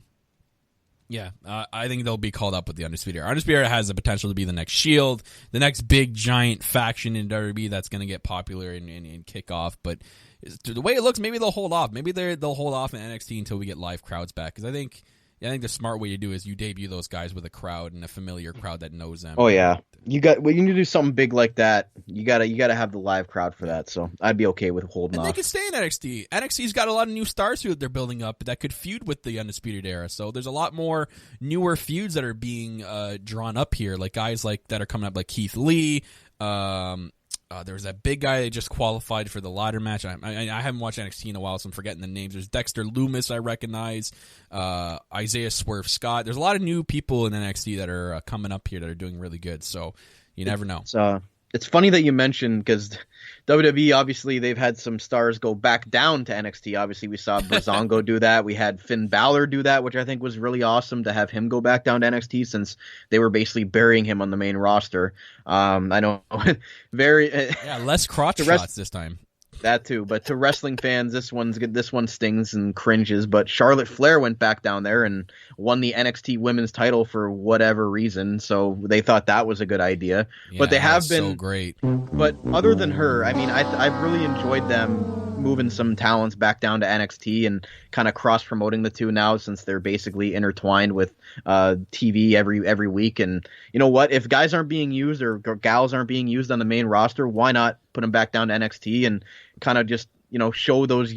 think they'll be called up with the Undisputed Era. Undisputed Era has the potential to be the next Shield, the next big giant faction in WWE that's going to get popular and kick off. But the way it looks, maybe they'll hold off. Maybe they'll hold off in NXT until we get live crowds back. Because I think the smart way to do is you debut those guys with a crowd and a familiar crowd that knows them. Oh yeah, you need to do something big like that. You gotta have the live crowd for that. So I'd be okay with holding off. And they could stay in NXT. NXT's got a lot of new stars who they're building up that could feud with the Undisputed Era. So there's a lot more newer feuds that are being drawn up here, like guys that are coming up, like Keith Lee. There was that big guy that just qualified for the ladder match. I haven't watched NXT in a while, so I'm forgetting the names. There's Dexter Loomis, I recognize. Isaiah Swerve Scott. There's a lot of new people in NXT that are coming up here that are doing really good. So you never know. It's funny that you mentioned, because WWE, obviously, they've had some stars go back down to NXT. Obviously, we saw Breezango do that. We had Finn Balor do that, which I think was really awesome to have him go back down to NXT, since they were basically burying him on the main roster. I know, less crotch shots this time. That too, but to wrestling fans, this one stings and cringes. But Charlotte Flair went back down there and won the NXT Women's title for whatever reason, so they thought that was a good idea. Yeah, but they have been so great. But other than her, I mean, I've really enjoyed them moving some talents back down to NXT and kind of cross promoting the two now, since they're basically intertwined with TV every week. And you know what? If guys aren't being used or gals aren't being used on the main roster, why not put them back down to NXT and kind of just, show those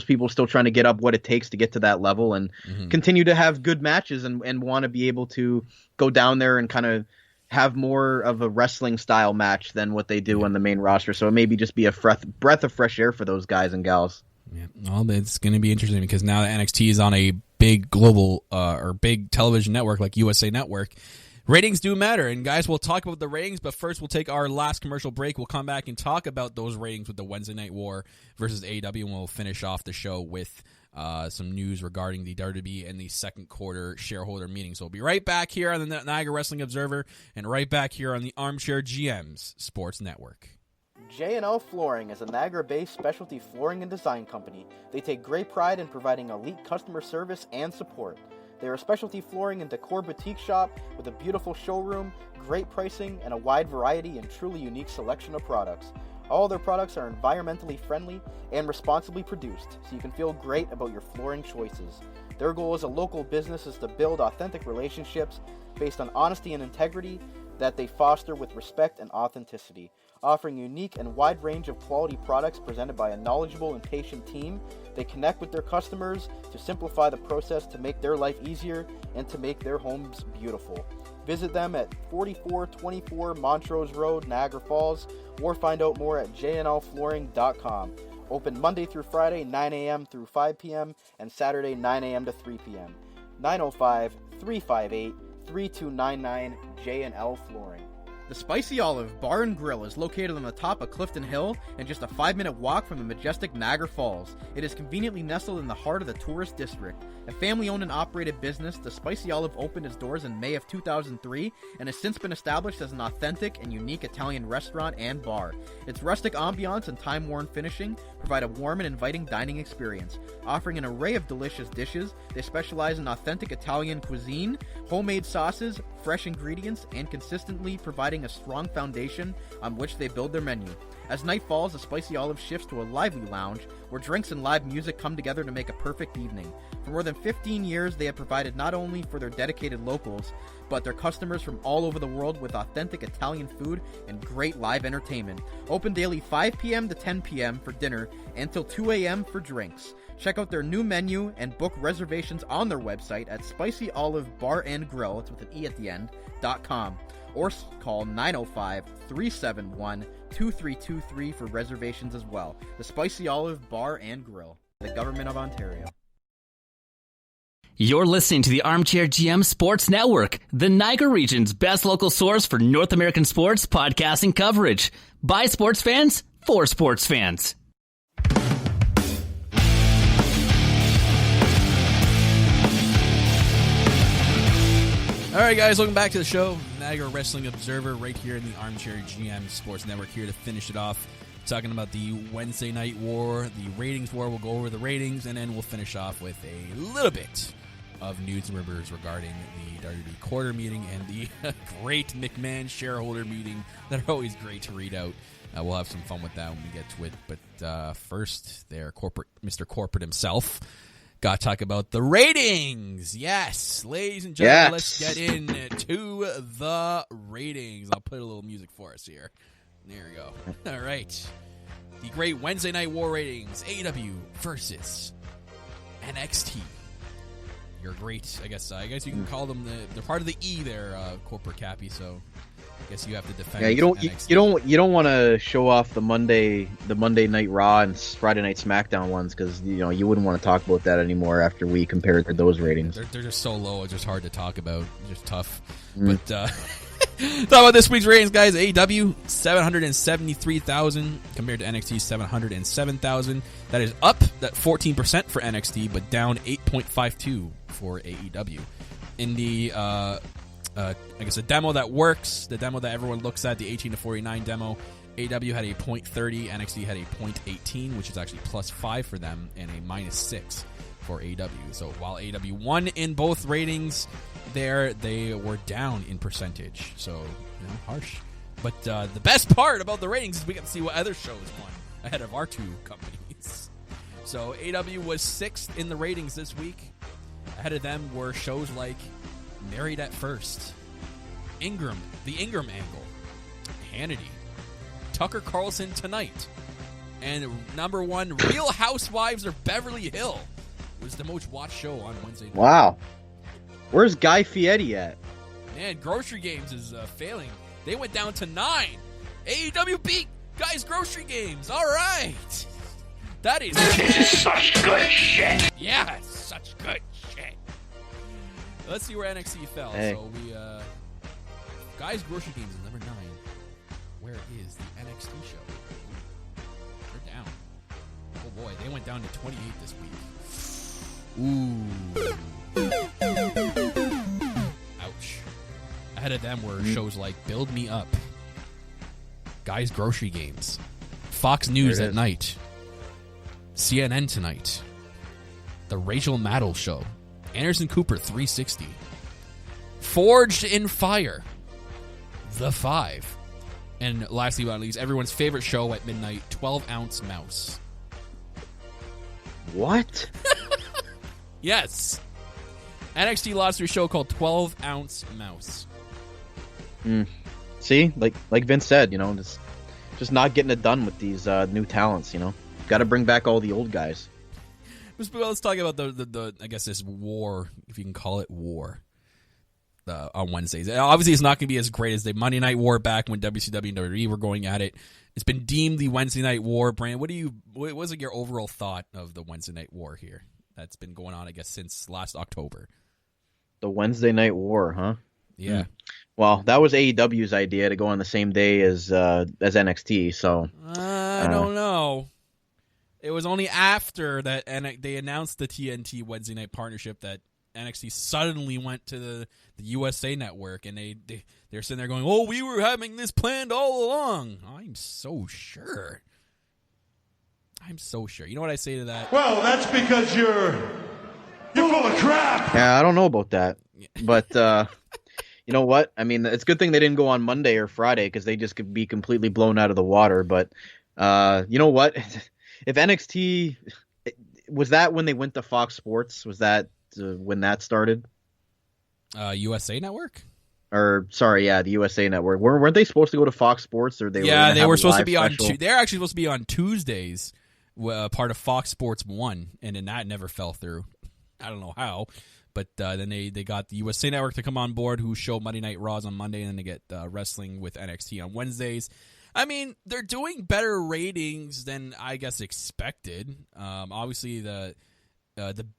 people still trying to get up what it takes to get to that level, and continue to have good matches and want to be able to go down there and kind of have more of a wrestling style match than what they do on the main roster. So it maybe just be a breath of fresh air for those guys and gals. Yeah, well, it's going to be interesting, because now that NXT is on a big global or big television network like USA Network, ratings do matter. And guys, we'll talk about the ratings, but first we'll take our last commercial break. We'll come back and talk about those ratings with the Wednesday Night War versus AEW, and we'll finish off the show with some news regarding the WWE and the second quarter shareholder meeting. So we'll be right back here on the Niagara Wrestling Observer and right back here on the Armchair GM's Sports Network. J&L Flooring is a Niagara-based specialty flooring and design company. They take great pride in providing elite customer service and support. They are a specialty flooring and decor boutique shop with a beautiful showroom, great pricing, and a wide variety and truly unique selection of products. All their products are environmentally friendly and responsibly produced, so you can feel great about your flooring choices. Their goal as a local business is to build authentic relationships based on honesty and integrity that they foster with respect and authenticity, offering unique and wide range of quality products presented by a knowledgeable and patient team. They connect with their customers to simplify the process to make their life easier and to make their homes beautiful. Visit them at 4424 Montrose Road, Niagara Falls, or find out more at jnlflooring.com. Open Monday through Friday, 9 a.m. through 5 p.m., and Saturday, 9 a.m. to 3 p.m. 905-358-3299 J&L Flooring. The Spicy Olive Bar and Grill is located on the top of Clifton Hill and just a 5-minute walk from the majestic Niagara Falls. It is conveniently nestled in the heart of the tourist district. A family-owned and operated business, the Spicy Olive opened its doors in May of 2003 and has since been established as an authentic and unique Italian restaurant and bar. Its rustic ambiance and time-worn finishing provide a warm and inviting dining experience. Offering an array of delicious dishes, they specialize in authentic Italian cuisine, homemade sauces, fresh ingredients, and consistently providing providing a strong foundation on which they build their menu. As night falls, the Spicy Olive shifts to a lively lounge where drinks and live music come together to make a perfect evening. For more than 15 years, they have provided not only for their dedicated locals, but their customers from all over the world with authentic Italian food and great live entertainment. Open daily 5 p.m. to 10 p.m. for dinner and till 2 a.m. for drinks. Check out their new menu and book reservations on their website at Spicy Olive Bar and Grill, it's with an E at the end, .com, or call 905-371-2323 for reservations as well. The Spicy Olive Bar and Grill, the Government of Ontario. You're listening to the Armchair GM Sports Network, the Niagara region's best local source for North American sports podcasting coverage. By sports fans, for sports fans. All right, guys, welcome back to the show. Niagara Wrestling Observer right here in the Armchair GM Sports Network, here to finish it off, talking about the Wednesday Night War, the ratings war. We'll go over the ratings, and then we'll finish off with a little bit of news and rumors regarding the WWE quarter meeting and the great Mcmahon shareholder meeting that are always great to read out. We'll have some fun with that when we get to it. But first, Mr. Corporate himself. Got to talk about the ratings. Yes, ladies and gentlemen, Let's get into the ratings. I'll put a little music for us here. There we go. All right. The great Wednesday Night War ratings. AEW versus NXT. You're great. I guess you can call them they're part of the E there, Corporate Cappy, so I guess you have to defend. Yeah, you don't want to show off the Monday Night Raw and Friday Night SmackDown ones, because you wouldn't want to talk about that anymore after we compared those ratings. They're just so low, it's just hard to talk about. It's just tough. But talk about this week's ratings, guys. AEW 773,000 compared to NXT 707,000. That is up that 14% for NXT, but down 8.52 for AEW. In the I guess a demo that works, the demo that everyone looks at, the 18 to 49 demo, AEW had a .30, NXT had a .18, which is actually +5 for them, and a -6 for AEW. So while AEW won in both ratings, they were down in percentage. So, harsh. But the best part about the ratings is we get to see what other shows won ahead of our two companies. So AEW was 6th in the ratings this week. Ahead of them were shows like Married at First, the Ingram Angle, Hannity, Tucker Carlson Tonight, and number 1, Real Housewives of Beverly Hills was the most watched show on Wednesday night. Wow. Where's Guy Fieri at? Man, Grocery Games is failing. They went down to 9. AEW beat Guy's Grocery Games. All right. This is such good shit. Yeah, such good shit. Let's see where NXT fell. Hey. So we Guy's Grocery Games is number 9. Where is the NXT show? They're down. Oh boy, they went down to 28 this week. Ooh. Ouch. Ahead of them were shows like Build Me Up, Guy's Grocery Games, Fox News at Night, CNN Tonight, The Rachel Maddow Show, Anderson Cooper 360, Forged in Fire, The Five, and lastly but not least, everyone's favorite show at midnight, 12 Ounce Mouse. What? Yes. NXT lost their show called 12 Ounce Mouse. See, like Vince said, just not getting it done with these new talents. Got to bring back all the old guys. Let's talk about the I guess this war, if you can call it war, on Wednesdays. Obviously, it's not going to be as great as the Monday Night War back when WCW and WWE were going at it. It's been deemed the Wednesday Night War. Brand, what was your overall thought of the Wednesday Night War here? That's been going on, I guess, since last October. The Wednesday Night War, huh? Yeah. Well, that was AEW's idea to go on the same day as NXT. So I don't know. It was only after that they announced the TNT Wednesday Night partnership that NXT suddenly went to the USA Network, and they're sitting there going, "Oh, we were having this planned all along." I'm so sure. You know what I say to that? Well, that's because you're full of crap. yeah, I don't know about that, but You know what? I mean, it's a good thing they didn't go on Monday or Friday because they just could be completely blown out of the water. But you know what? If NXT was that when they went to Fox Sports, was that when that started? USA Network. Or sorry, yeah, the USA Network. Weren't they supposed to go to Fox Sports? Or they were supposed to be special? on. They're actually supposed to be on Tuesdays, part of Fox Sports 1, and then that never fell through. I don't know how, but then they got the USA Network to come on board, who show Monday Night Raws on Monday, and then they get wrestling with NXT on Wednesdays. I mean, they're doing better ratings than I guess expected. Obviously, the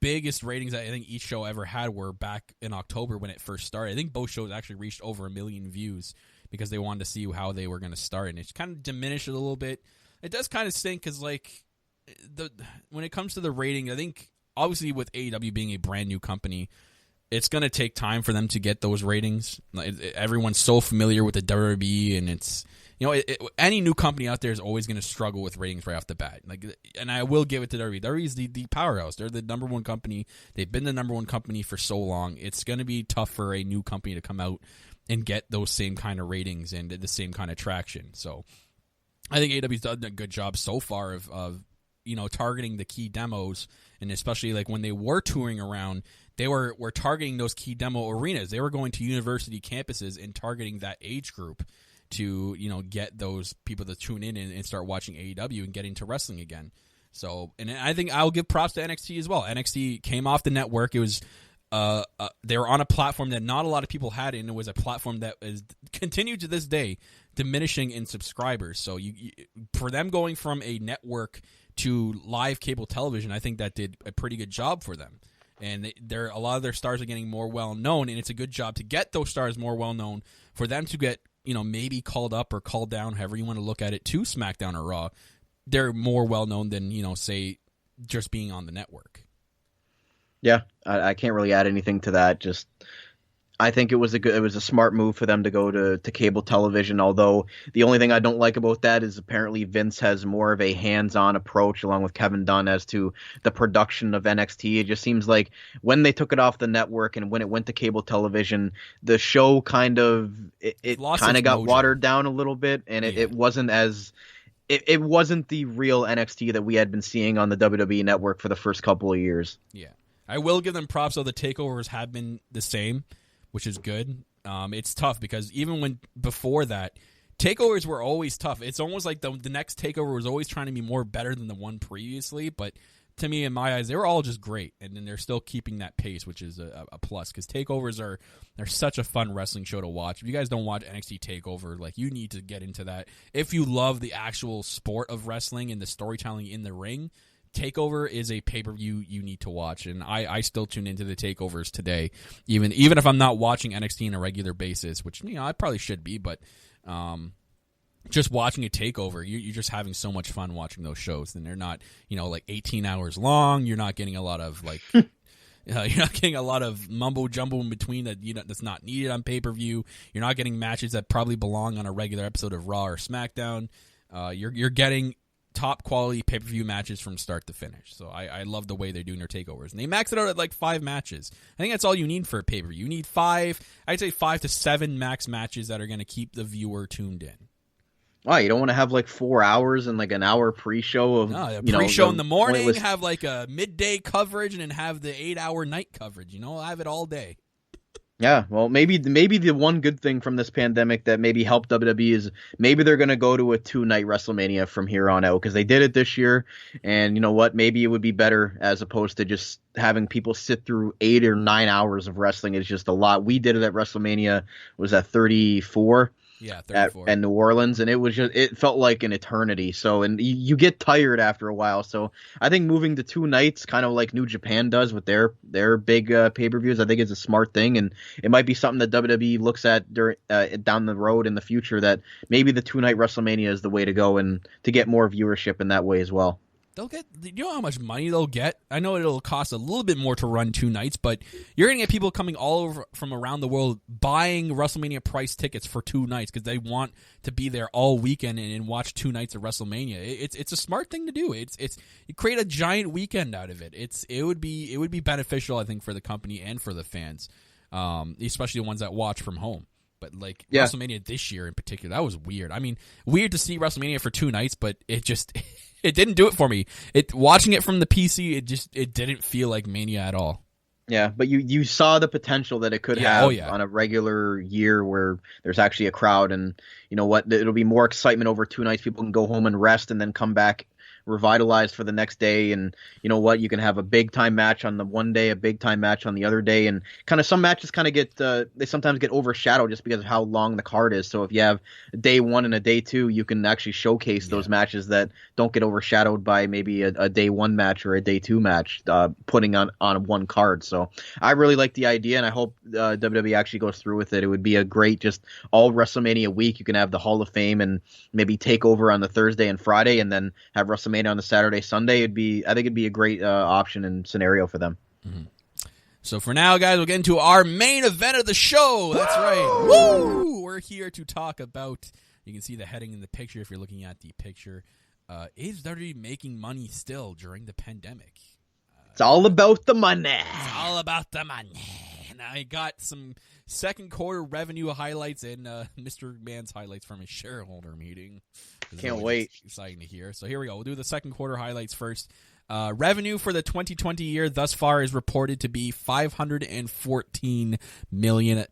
biggest ratings I think each show ever had were back in October when it first started. I think both shows actually reached over 1 million views because they wanted to see how they were going to start, and it's kind of diminished a little bit. It does kind of stink because, like, when it comes to the rating, I think obviously with AEW being a brand new company, it's going to take time for them to get those ratings. Everyone's so familiar with the WWE, and it's, you know, any new company out there is always going to struggle with ratings right off the bat. Like, and I will give it to WWE. WWE is the powerhouse. They're the number one company. They've been the number one company for so long. It's going to be tough for a new company to come out and get those same kind of ratings and the same kind of traction. So I think AEW's done a good job so far of you know, targeting the key demos, and especially like when they were touring around, they were targeting those key demo arenas. They were going to university campuses and targeting that age group to, you know, get those people to tune in and start watching AEW and get into wrestling again. So, and I think I'll give props to NXT as well. NXT came off the network. It was they were on a platform that not a lot of people had, and it was a platform that is continued to this day diminishing in subscribers. So you for them going from a network to live cable television, I think that did a pretty good job for them. And a lot of their stars are getting more well known, and it's a good job to get those stars more well known for them to get, you know, maybe called up or called down, however you want to look at it, to SmackDown or Raw. They're more well known than, you know, say just being on the network. Yeah, I can't really add anything to that. Just I think it was a smart move for them to go to cable television, although the only thing I don't like about that is apparently Vince has more of a hands-on approach along with Kevin Dunn as to the production of NXT. It just seems like when they took it off the network and when it went to cable television, the show kind of got watered down a little bit, and it wasn't as it wasn't the real NXT that we had been seeing on the WWE network for the first couple of years. Yeah. I will give them props, though. The takeovers have been the same, which is good. It's tough because even when before that, takeovers were always tough. It's almost like the next takeover was always trying to be more better than the one previously. But to me, in my eyes, they were all just great, and then they're still keeping that pace, which is a plus. Because takeovers they're such a fun wrestling show to watch. If you guys don't watch NXT Takeover, like, you need to get into that. If you love the actual sport of wrestling and the storytelling in the ring, Takeover is a pay-per-view you need to watch, and I still tune into the takeovers today, even if I'm not watching NXT on a regular basis, which, you know, I probably should be, but just watching a takeover, you're just having so much fun watching those shows, and they're not, you know, like 18 hours long. You're not getting a lot of like you're not getting a lot of mumbo jumbo in between that's not needed on pay-per-view. You're not getting matches that probably belong on a regular episode of Raw or SmackDown. You're getting top quality pay-per-view matches from start to finish. So I love the way they're doing their takeovers. And they max it out at like 5 matches. I think that's all you need for a pay-per-view. You need 5 to 7 max matches that are going to keep the viewer tuned in. Wow, you don't want to have like 4 hours and like an hour pre-show of pre-show in the morning, have like a midday coverage, and then have the 8-hour night coverage. You know, I have it all day. Yeah, well, maybe the one good thing from this pandemic that maybe helped WWE is maybe they're going to go to a 2-night WrestleMania from here on out, because they did it this year, and you know what? Maybe it would be better as opposed to just having people sit through 8 or 9 hours of wrestling. Is just a lot. We did it at WrestleMania, was that 34? Yeah, 34. At New Orleans, and it felt like an eternity. So, and you get tired after a while. So I think moving to 2 nights, kind of like New Japan does with their big pay-per-views, I think is a smart thing, and it might be something that WWE looks at down the road in the future, that maybe the 2-night WrestleMania is the way to go, and to get more viewership in that way as well. You know how much money they'll get? I know it'll cost a little bit more to run 2 nights, but you're going to get people coming all over from around the world buying WrestleMania price tickets for 2 nights because they want to be there all weekend and watch 2 nights of WrestleMania. It's a smart thing to do. You create a giant weekend out of it. It would be beneficial, I think, for the company and for the fans. especially the ones that watch from home. But like Yeah. WrestleMania this year in particular, that was weird. I mean, weird to see WrestleMania for 2 nights, but it just it didn't do it for me. Watching it from the PC, it didn't feel like Mania at all. Yeah, but you saw the potential that it could have on a regular year where there's actually a crowd, and you know what, it'll be more excitement over 2 nights. People can go home and rest and then come back revitalized for the next day. And you know what, you can have a big time match on the one day, a big time match on the other day, and kind of some matches kind of get they sometimes get overshadowed just because of how long the card is. So if you have a day 1 and a day 2, you can actually showcase those matches that don't get overshadowed by maybe a day 1 match or a day 2 match putting on one card. So I really like the idea, and I hope WWE actually goes through with it. It would be a great just all WrestleMania week. You can have the Hall of Fame and maybe TakeOver on the Thursday and Friday, and then have WrestleMania on the Saturday, Sunday. I think it'd be a great option and scenario for them. Mm-hmm. So for now, guys, we'll get into our main event of the show. That's right. Woo! We're here to talk about, you can see the heading in the picture if you're looking at the picture. Is WWE making money still during the pandemic? It's all about the money. It's all about the money. And I got some second quarter revenue highlights and Mr. Mann's highlights from his shareholder meeting. Can't wait. Exciting to hear. So here we go. We'll do the second quarter highlights first. Revenue for the 2020 year thus far is reported to be $514 million,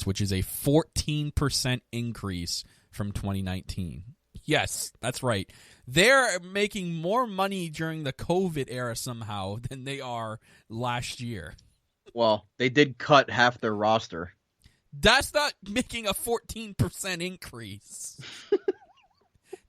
which is a 14% increase from 2019. Yes, that's right. They're making more money during the COVID era somehow than they are last year. Well, they did cut half their roster. That's not making a 14% increase.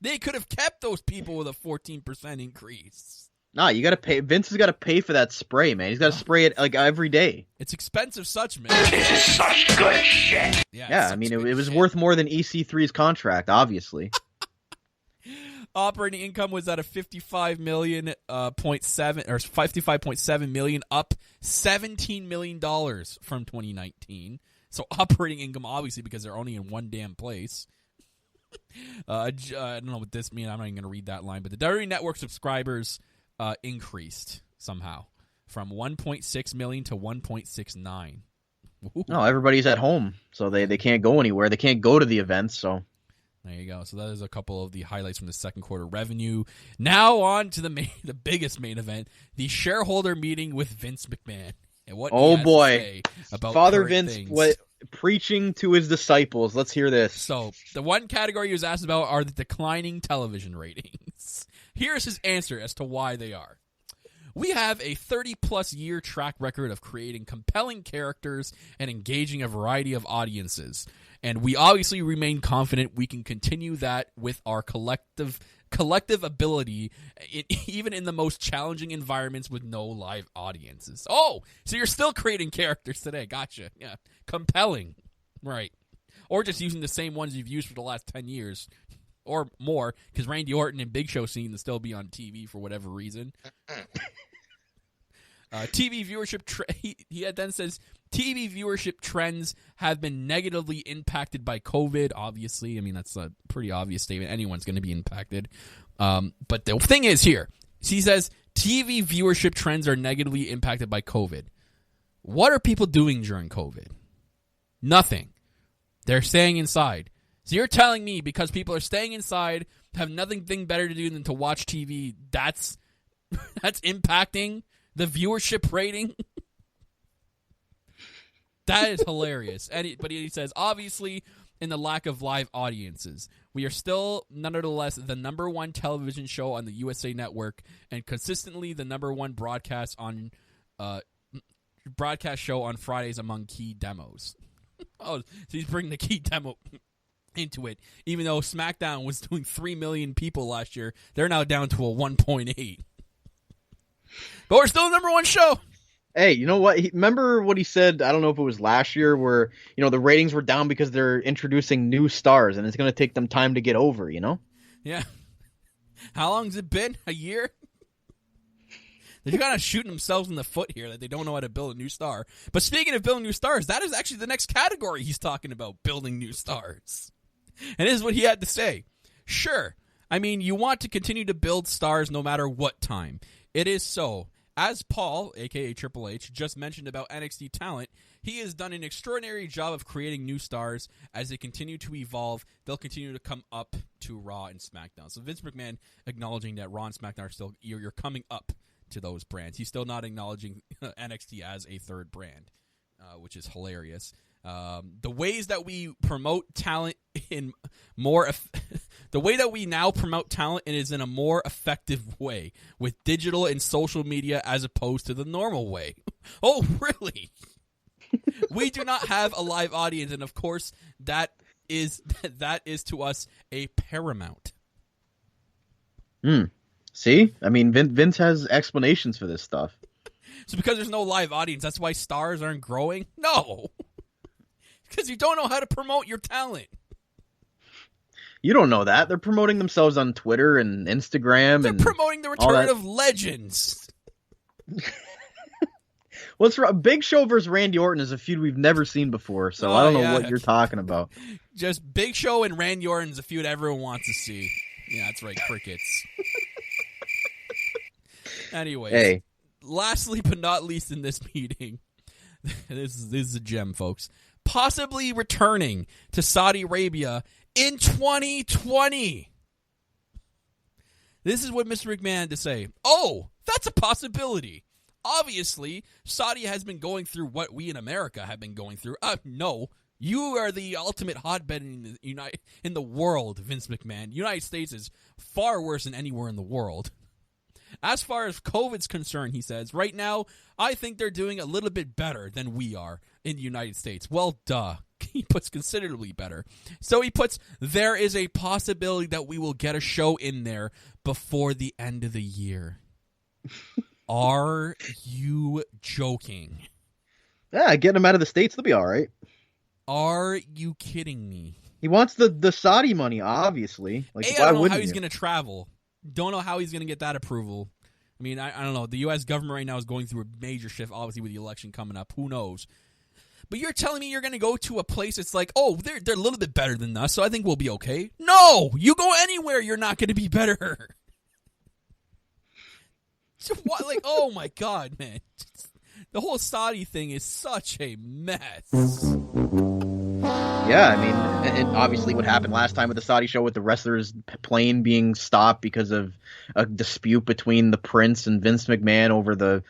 They could have kept those people with a 14% increase. Nah, you gotta pay. Vince has got to pay for that spray, man. He's got to spray it like every day. It's expensive, such man. This is such good shit. Yeah, I mean, it was worth more than EC3's contract, obviously. Operating income was at a $55.7 million, up $17 million from 2019. So operating income, obviously, because they're only in one damn place. I don't know what this means. I'm not even going to read that line. But the WWE Network subscribers increased somehow from 1.6 million to 1.69. No, everybody's at home, so they can't go anywhere. They can't go to the events, so... There you go. So that is a couple of the highlights from the second quarter revenue. Now on to the biggest main event, the shareholder meeting with Vince McMahon. And what he has to say about Father current Vince, things. preaching to his disciples. Let's hear this. So the one category he was asked about are the declining television ratings. Here's his answer as to why they are. We have a 30-plus year track record of creating compelling characters and engaging a variety of audiences. And we obviously remain confident we can continue that with our collective ability, even in the most challenging environments with no live audiences. Oh, so you're still creating characters today. Gotcha. Yeah. Compelling. Right. Or just using the same ones you've used for the last 10 years. Or more, because Randy Orton and Big Show seem to still be on TV for whatever reason. TV viewership, he then says, TV viewership trends have been negatively impacted by COVID, obviously. I mean, that's a pretty obvious statement. Anyone's going to be impacted. But the thing is here, he says, TV viewership trends are negatively impacted by COVID. What are people doing during COVID? Nothing. They're staying inside. So you're telling me because people are staying inside, have nothing better to do than to watch TV, that's impacting the viewership rating? That is hilarious. But he says, obviously, in the lack of live audiences, we are still, nonetheless, the number one television show on the USA Network and consistently the number one broadcast show on Fridays among key demos. Oh, so he's bringing the key demo into it. Even though SmackDown was doing 3 million people last year, they're now down to a 1.8. But we're still the number one show. Hey, you know what? Remember what he said, I don't know if it was last year, where, you know, the ratings were down because they're introducing new stars, and it's going to take them time to get over, you know? Yeah. How long has it been? A year? They're kind of shooting themselves in the foot here that they don't know how to build a new star. But speaking of building new stars, that is actually the next category he's talking about, building new stars. And this is what he had to say. Sure. I mean, you want to continue to build stars no matter what time. It is so. As Paul, a.k.a. Triple H, just mentioned about NXT talent, he has done an extraordinary job of creating new stars. As they continue to evolve, they'll continue to come up to Raw and SmackDown. So Vince McMahon acknowledging that Raw and SmackDown are still, you're coming up to those brands. He's still not acknowledging NXT as a third brand, which is hilarious. The ways that we promote talent in more, the way that we now promote talent is in a more effective way with digital and social media as opposed to the normal way. Oh, really? We do not have a live audience, and of course, that is to us a paramount. See, I mean, Vince has explanations for this stuff. So because there's no live audience, that's why stars aren't growing? No. Because you don't know how to promote your talent. You don't know that. They're promoting themselves on Twitter and Instagram. They're promoting the return of legends. What's wrong? Big Show versus Randy Orton is a feud we've never seen before, so I don't know what you're talking about. Just Big Show and Randy Orton is a feud everyone wants to see. Yeah, that's right, crickets. Anyways, hey. Lastly but not least in this meeting, this is a gem, folks. Possibly returning to Saudi Arabia in 2020. This is what Mr. McMahon had to say. Oh, that's a possibility. Obviously, Saudi has been going through what we in America have been going through. No, you are the ultimate hotbed in the world, Vince McMahon. United States is far worse than anywhere in the world. As far as COVID's concerned, he says, right now, I think they're doing a little bit better than we are in the United States. Well, duh. He puts considerably better. So he puts, there is a possibility that we will get a show in there before the end of the year. Are you joking? Yeah, getting them out of the States, they'll be all right. Are you kidding me? He wants the Saudi money, obviously. Like, I don't know how he's going to travel. Don't know how he's going to get that approval. I mean, I don't know. The U.S. government right now is going through a major shift, obviously, with the election coming up. Who knows? But you're telling me you're going to go to a place that's like, oh, they're a little bit better than us, so I think we'll be okay. No! You go anywhere, you're not going to be better. So what, like, oh my God, man. The whole Saudi thing is such a mess. Yeah, I mean, and obviously what happened last time with the Saudi show with the wrestlers' plane being stopped because of a dispute between the Prince and Vince McMahon over the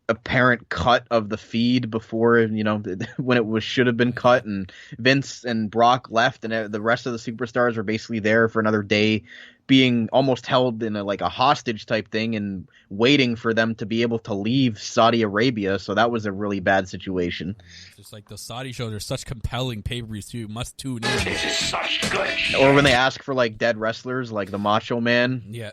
apparent cut of the feed before, when it should have been cut, and Vince and Brock left, and the rest of the superstars were basically there for another day, being almost held in a hostage type thing and waiting for them to be able to leave Saudi Arabia. So that was a really bad situation. Just like the Saudi shows are such compelling pay-per-views too. Must tune in. This is such good shit. Or when they ask for dead wrestlers like the Macho Man. Yeah.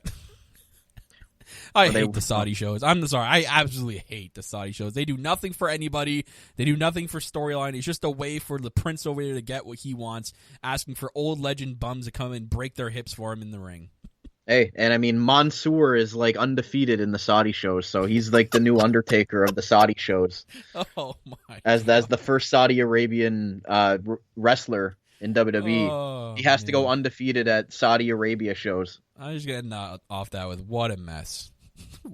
I hate the Saudi shows. I'm sorry. I absolutely hate the Saudi shows. They do nothing for anybody. They do nothing for storyline. It's just a way for the Prince over there to get what he wants, asking for old legend bums to come and break their hips for him in the ring. Hey, and I mean, Mansoor is undefeated in the Saudi shows, so he's the new Undertaker of the Saudi shows. Oh my! As the first Saudi Arabian wrestler in WWE, he has to go undefeated at Saudi Arabia shows. I'm just getting off that with what a mess.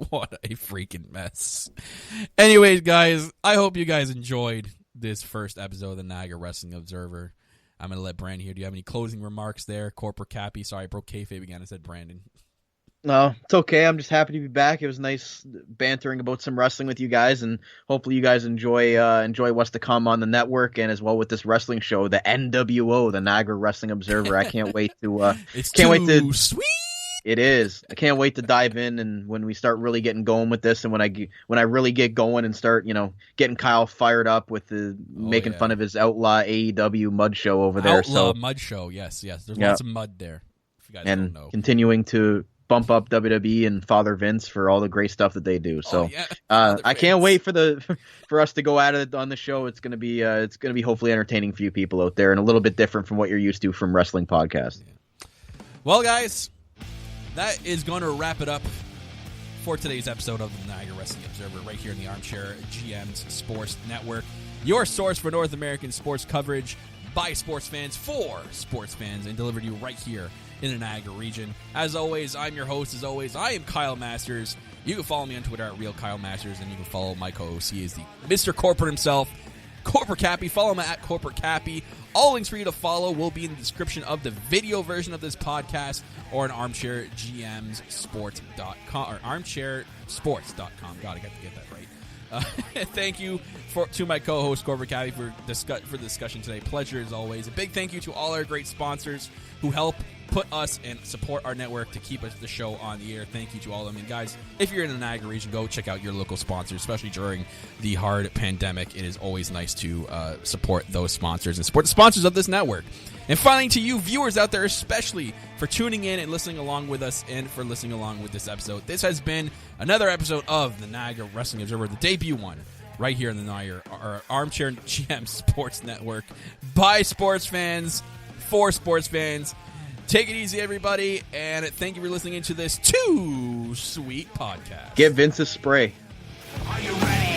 What a freaking mess. Anyways, guys, I hope you guys enjoyed this first episode of the Niagara Wrestling Observer. I'm going to let Brandon here. Do you have any closing remarks there? Corporate Cappy. Sorry, I broke kayfabe again. I said Brandon. No, it's okay. I'm just happy to be back. It was nice bantering about some wrestling with you guys, and hopefully you guys enjoy what's to come on the network, and as well with this wrestling show, the NWO, the Niagara Wrestling Observer. I can't wait to sweet. It is. I can't wait to dive in, and when we start really getting going with this, and when I really get going and start, getting Kyle fired up with making fun of his outlaw AEW mud show over there. Outlaw mud show, yes. There's lots of mud there. If you guys don't know. Continuing to bump up WWE and Father Vince for all the great stuff that they do. So I can't wait for us to go at it on the show. It's gonna be hopefully entertaining for you people out there, and a little bit different from what you're used to from wrestling podcasts. Yeah. Well, guys, that is going to wrap it up for today's episode of the Niagara Wrestling Observer right here in the Armchair GM's Sports Network, your source for North American sports coverage by sports fans for sports fans, and delivered to you right here in the Niagara region. As always, I'm your host. As always, I am Kyle Masters. You can follow me on Twitter at RealKyleMasters, and you can follow my co-host. He is the Mr. Corporate himself, Corporate Cappy. Follow him at Corporate Cappy. All links for you to follow will be in the description of the video version of this podcast or on armchairgmsports.com or armchairsports.com. God, I got to get that right. Thank you to my co-host, Corporate Cappy, for the discussion today. Pleasure as always. A big thank you to all our great sponsors who help put us and support our network to keep the show on the air. Thank you to all of them. And guys, if you're in the Niagara region, go check out your local sponsors, especially during the hard pandemic. It is always nice to support those sponsors and support the sponsors of this network. And finally, to you viewers out there, especially for tuning in and listening along with us and for listening along with this episode. This has been another episode of the Niagara Wrestling Observer, the debut one, right here in the Niagara Armchair GM Sports Network, by sports fans, for sports fans. Take it easy, everybody, and thank you for listening to this too sweet podcast. Get Vince a spray. Are you ready?